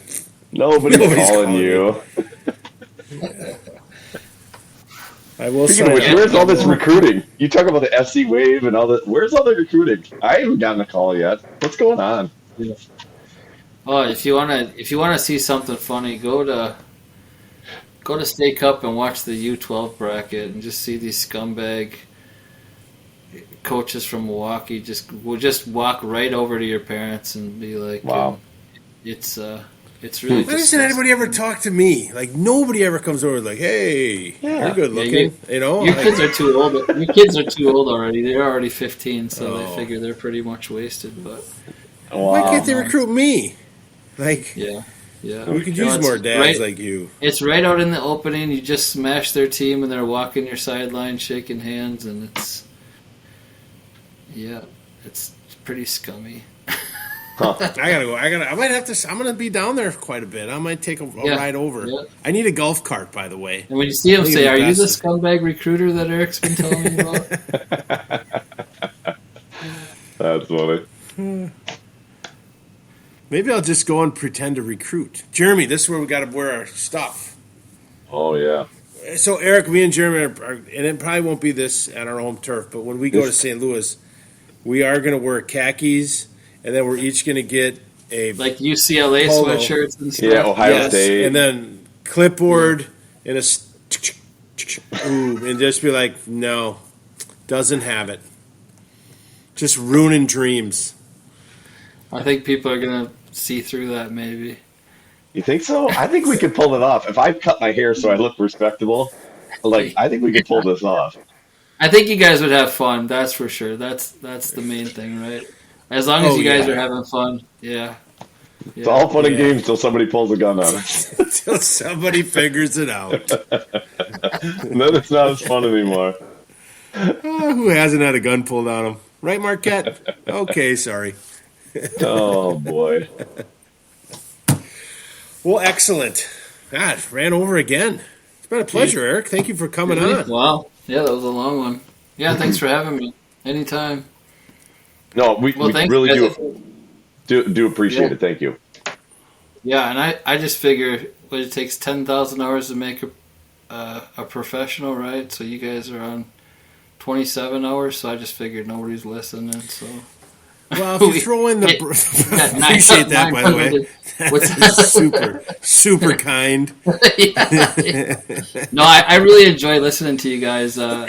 Speaker 1: Nobody's
Speaker 3: Nobody's
Speaker 1: calling
Speaker 3: calling
Speaker 1: you.
Speaker 3: I will
Speaker 1: Speaking of
Speaker 3: sign
Speaker 1: which,
Speaker 3: up.
Speaker 1: where's all this recruiting? You talk about the FC wave and all that. Where's all the recruiting? I haven't gotten a call yet. What's going on?
Speaker 2: Oh, if you wanna see something funny, go to State Cup and watch the U12 bracket and just see these scumbag coaches from Milwaukee will just walk right over to your parents and be like,
Speaker 1: Wow.
Speaker 2: it's really.
Speaker 3: Why doesn't anybody ever talk to me? Like, nobody ever comes over like, hey,
Speaker 1: Yeah.
Speaker 3: you're good
Speaker 2: Yeah,
Speaker 3: looking. You know?
Speaker 2: Your
Speaker 3: Like,
Speaker 2: kids are too old. Your kids are too old already. They're already 15, so
Speaker 3: Oh.
Speaker 2: they figure they're pretty much wasted. But
Speaker 3: why
Speaker 1: Wow.
Speaker 3: can't they recruit me? Like,
Speaker 2: yeah.
Speaker 3: we could
Speaker 2: No,
Speaker 3: use
Speaker 2: it's
Speaker 3: more dads
Speaker 2: right-
Speaker 3: like you.
Speaker 2: It's right out in the opening. You just smash their team, and they're walking your sideline, shaking hands, and it's pretty scummy.
Speaker 3: I gotta go. I might have to. I'm gonna be down there quite a bit. I might take a
Speaker 2: Yeah,
Speaker 3: ride over.
Speaker 2: yeah.
Speaker 3: I need a golf cart, by the way.
Speaker 2: And when you see them,
Speaker 3: I think
Speaker 2: say,
Speaker 3: it'd
Speaker 2: "Are
Speaker 3: be
Speaker 2: you the
Speaker 3: best.
Speaker 2: scumbag recruiter that Eric's been telling me about?"
Speaker 1: That's funny.
Speaker 3: Maybe I'll just go and pretend to recruit. Jeremy, this is where we got to wear our stuff.
Speaker 1: Oh, yeah.
Speaker 3: So, Eric, me and Jeremy are, and it probably won't be this at our home turf, but when we go to St. Louis, we are going to wear khakis, and then we're each going to get a
Speaker 2: Like UCLA
Speaker 3: Polo.
Speaker 2: sweatshirts and stuff.
Speaker 1: Yeah, Ohio
Speaker 3: yes,
Speaker 1: State.
Speaker 3: and then clipboard and and just be like, no, doesn't have it. Just ruining dreams.
Speaker 2: I think people are gonna see through that. Maybe.
Speaker 1: You think so? I think we could pull it off. If I cut my hair so I look respectable, I think we could pull this off.
Speaker 2: I think you guys would have fun. That's for sure. That's the main thing, right? As long as
Speaker 3: Oh,
Speaker 2: you guys
Speaker 3: yeah.
Speaker 2: are having fun. Yeah.
Speaker 1: It's all fun and
Speaker 3: Yeah.
Speaker 1: games till somebody pulls a gun on us.
Speaker 3: Until somebody figures it out.
Speaker 1: And then it's not as fun anymore.
Speaker 3: Who hasn't had a gun pulled on him? Right, Marquette? Okay, sorry.
Speaker 1: Oh, boy.
Speaker 3: Well, excellent. God, ran over again. It's been a pleasure, Eric. Thank you for coming on.
Speaker 2: Wow. Yeah, that was a long one. Yeah, thanks for having me. Anytime.
Speaker 1: No, we
Speaker 2: Thanks,
Speaker 1: really
Speaker 2: guys.
Speaker 1: do appreciate
Speaker 2: Yeah.
Speaker 1: it. Thank you.
Speaker 2: Yeah, and I just figure it takes 10,000 hours to make a professional, right? So you guys are on 27 hours, so I just figured nobody's listening. So
Speaker 3: Well, if you throw in the... appreciate that, by the way. That's super kind.
Speaker 2: No, I really enjoy listening to you guys on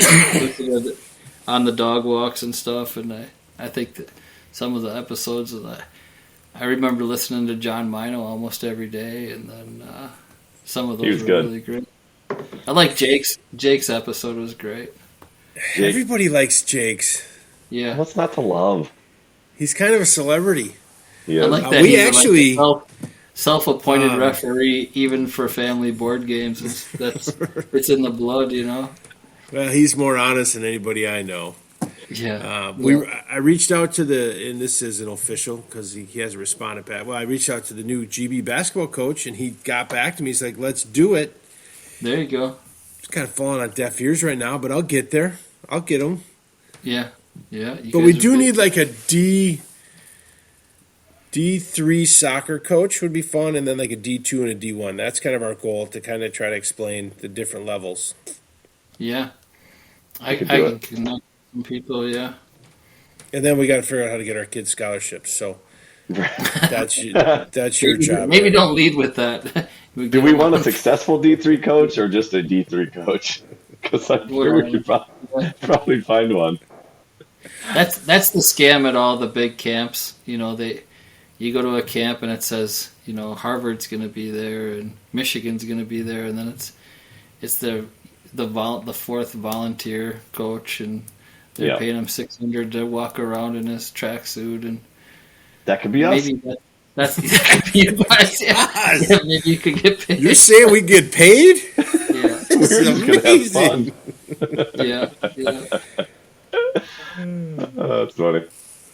Speaker 2: the dog walks and stuff, and I think that some of the episodes of that, I remember listening to John Mino almost every day, and then some of
Speaker 1: He
Speaker 2: those
Speaker 1: was
Speaker 2: were
Speaker 1: good.
Speaker 2: really great. I like Jake's episode was great.
Speaker 1: Jake,
Speaker 3: Everybody likes Jake's.
Speaker 2: Yeah,
Speaker 1: what's not to love?
Speaker 3: He's kind of a celebrity.
Speaker 1: Yeah.
Speaker 2: I like that.
Speaker 3: we
Speaker 2: he's
Speaker 3: actually-
Speaker 2: like a self-appointed
Speaker 3: Um,
Speaker 2: referee, even for family board games. It's in the blood, you know.
Speaker 3: Well, he's more honest than anybody I know.
Speaker 2: Yeah.
Speaker 3: I reached out to and this isn't official because he hasn't responded back. Well, I reached out to the new GB basketball coach, and he got back to me. He's like, let's do it.
Speaker 2: There you go.
Speaker 3: It's kind of falling on deaf ears right now, but I'll get there. I'll get him.
Speaker 2: Yeah. Yeah. you
Speaker 3: But
Speaker 2: guys
Speaker 3: we
Speaker 2: are
Speaker 3: do
Speaker 2: big.
Speaker 3: need like a D3 soccer coach would be fun, and then like a D2 and a D1. That's kind of our goal, to kind of try to explain the different levels.
Speaker 2: Yeah. I
Speaker 1: could
Speaker 2: can
Speaker 1: do it.
Speaker 2: connect some people, yeah.
Speaker 3: And then we got to figure out how to get our kids scholarships. So that's your job.
Speaker 2: Maybe
Speaker 3: right?
Speaker 2: don't lead with that.
Speaker 1: Do we want a successful D3 coach or just a D3 coach? Because I'm sure we could probably find one.
Speaker 2: That's the scam at all the big camps. You know, you go to a camp and it says, you know, Harvard's going to be there and Michigan's going to be there, and then it's the fourth volunteer coach, and they're
Speaker 1: Yeah.
Speaker 2: paying him $600 to walk around in his tracksuit, and
Speaker 1: That could be us.
Speaker 2: maybe that could be advice. Yeah, maybe you could get paid.
Speaker 3: You're saying we get paid?
Speaker 2: Yeah,
Speaker 1: We're
Speaker 3: This is
Speaker 1: just gonna have
Speaker 3: amazing.
Speaker 1: fun.
Speaker 2: yeah, yeah.
Speaker 1: Oh, that's funny.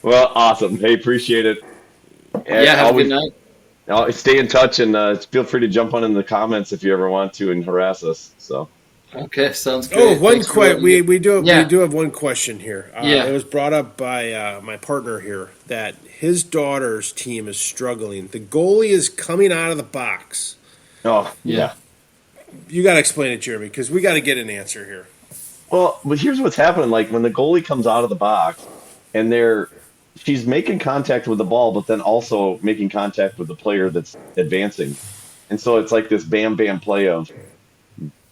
Speaker 1: Well, awesome. Hey, appreciate it. And
Speaker 2: Yeah, have a
Speaker 1: always,
Speaker 2: good night.
Speaker 1: stay in touch and feel free to jump on in the comments if you ever want to and harass us. So,
Speaker 2: Okay, sounds great.
Speaker 3: Oh, one
Speaker 2: Thanks for
Speaker 3: question.
Speaker 2: letting me-
Speaker 3: We do
Speaker 2: Yeah.
Speaker 3: have one question here.
Speaker 2: Yeah.
Speaker 3: It was brought up by my partner here that his daughter's team is struggling. The goalie is coming out of the box.
Speaker 1: oh
Speaker 2: Yeah.
Speaker 1: yeah.
Speaker 3: You got to explain it, Jeremy, because we got to get an answer here.
Speaker 1: Well, but here's what's happening. Like when the goalie comes out of the box and she's making contact with the ball, but then also making contact with the player that's advancing. And so it's like this bam bam play of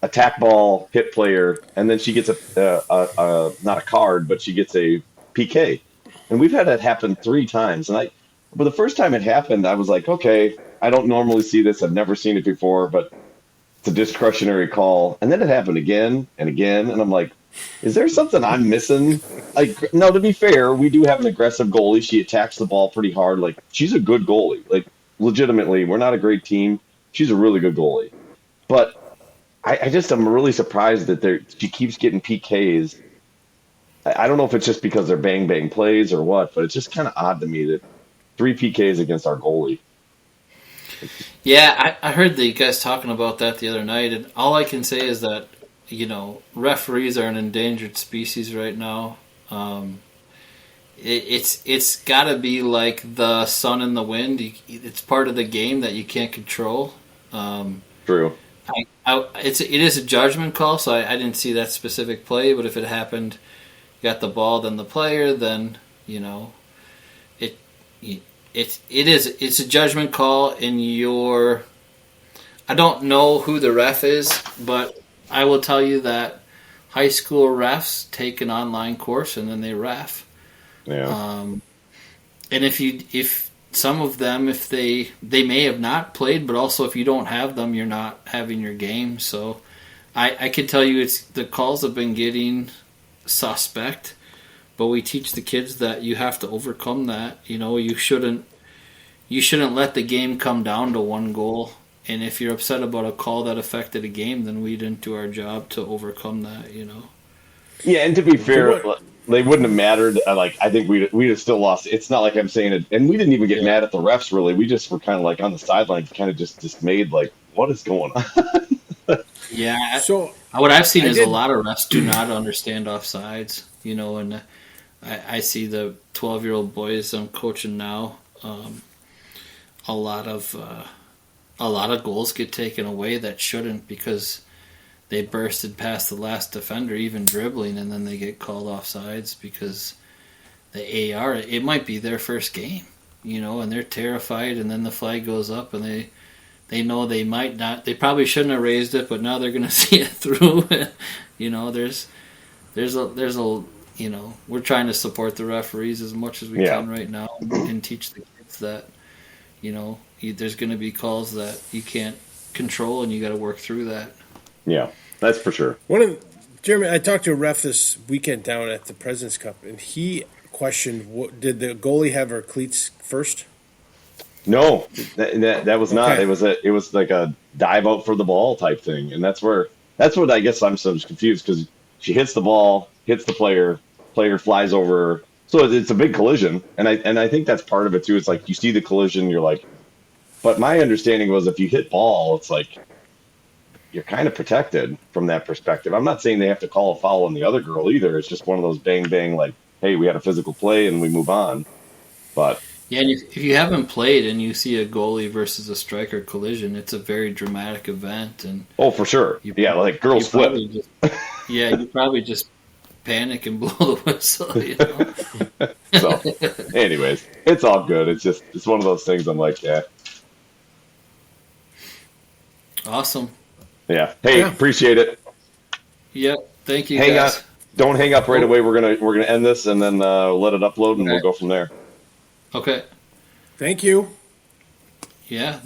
Speaker 1: attack ball, hit player, and then she gets not a card, but she gets a PK. And we've had that happen 3 times. But the first time it happened, I was like, okay, I don't normally see this. I've never seen it before, but it's a discretionary call. And then it happened again and again, and I'm like, is there something I'm missing? Like, no, to be fair, we do have an aggressive goalie. She attacks the ball pretty hard. Like, she's a good goalie. Like, legitimately, we're not a great team. She's a really good goalie. But I just am really surprised that she keeps getting PKs. I don't know if it's just because they're bang bang plays or what, but it's just kind of odd to me that 3 PKs against our goalie.
Speaker 2: Yeah, I heard the guys talking about that the other night, and all I can say is that referees are an endangered species right now. It's got to be like the sun and the wind. It's part of the game that you can't control.
Speaker 1: True.
Speaker 2: It is a judgment call, so I didn't see that specific play. But if it happened, you got the ball, then the player, then it's a judgment call. And I don't know who the ref is, but I will tell you that high school refs take an online course and then they ref.
Speaker 1: Yeah.
Speaker 2: And if some of them, if they may have not played, but also if you don't have them, you're not having your game. So I can tell you the calls have been getting suspect, but we teach the kids that you have to overcome that. You shouldn't let the game come down to 1 goal. And if you're upset about a call that affected a game, then we didn't do our job to overcome that.
Speaker 1: Yeah, and to be fair, they wouldn't have mattered. I think we'd have still lost. It's not like I'm saying it, and we didn't even get mad at the refs. Really, we just were kind of like on the sidelines, kind of just dismayed, like what is going on?
Speaker 2: Yeah.
Speaker 3: So
Speaker 2: What I've seen is a lot of refs do not understand offsides. And I see the 12-year-old boys I'm coaching now. A lot of goals get taken away that shouldn't because they bursted past the last defender, even dribbling, and then they get called offsides because the AR, it might be their first game, and they're terrified, and then the flag goes up, and they know they might not, they probably shouldn't have raised it, but now they're going to see it through. There's a we're trying to support the referees as much as we can right now and teach the kids that, there's going to be calls that you can't control and you got to work through that.
Speaker 1: Yeah, that's for sure.
Speaker 3: Jeremy, I talked to a ref this weekend down at the President's Cup, and he questioned, did the goalie have her cleats first?
Speaker 1: No, that was not.
Speaker 3: Okay.
Speaker 1: It was like a dive out for the ball type thing, and that's what I guess I'm so confused because she hits the ball, hits the player flies over her. So it's a big collision, and I think that's part of it too. It's like you see the collision, you're like, but my understanding was if you hit ball, it's like you're kind of protected from that perspective. I'm not saying they have to call a foul on the other girl either. It's just one of those bang bang, like, hey, we had a physical play and we move on. But
Speaker 2: yeah, and if you haven't played and you see a goalie versus a striker collision, it's a very dramatic event. And
Speaker 1: oh, for sure, like girls flip.
Speaker 2: You probably just panic and blow the whistle.
Speaker 1: So, anyways, it's all good. It's one of those things. I'm like, yeah,
Speaker 2: awesome.
Speaker 1: Yeah. Hey, appreciate it.
Speaker 2: Yep. Thank you.
Speaker 1: Hang
Speaker 2: guys.
Speaker 1: on. Don't hang up right away. We're gonna end this and then let it upload and we'll go from there.
Speaker 2: Okay.
Speaker 3: Thank you.
Speaker 2: Yeah.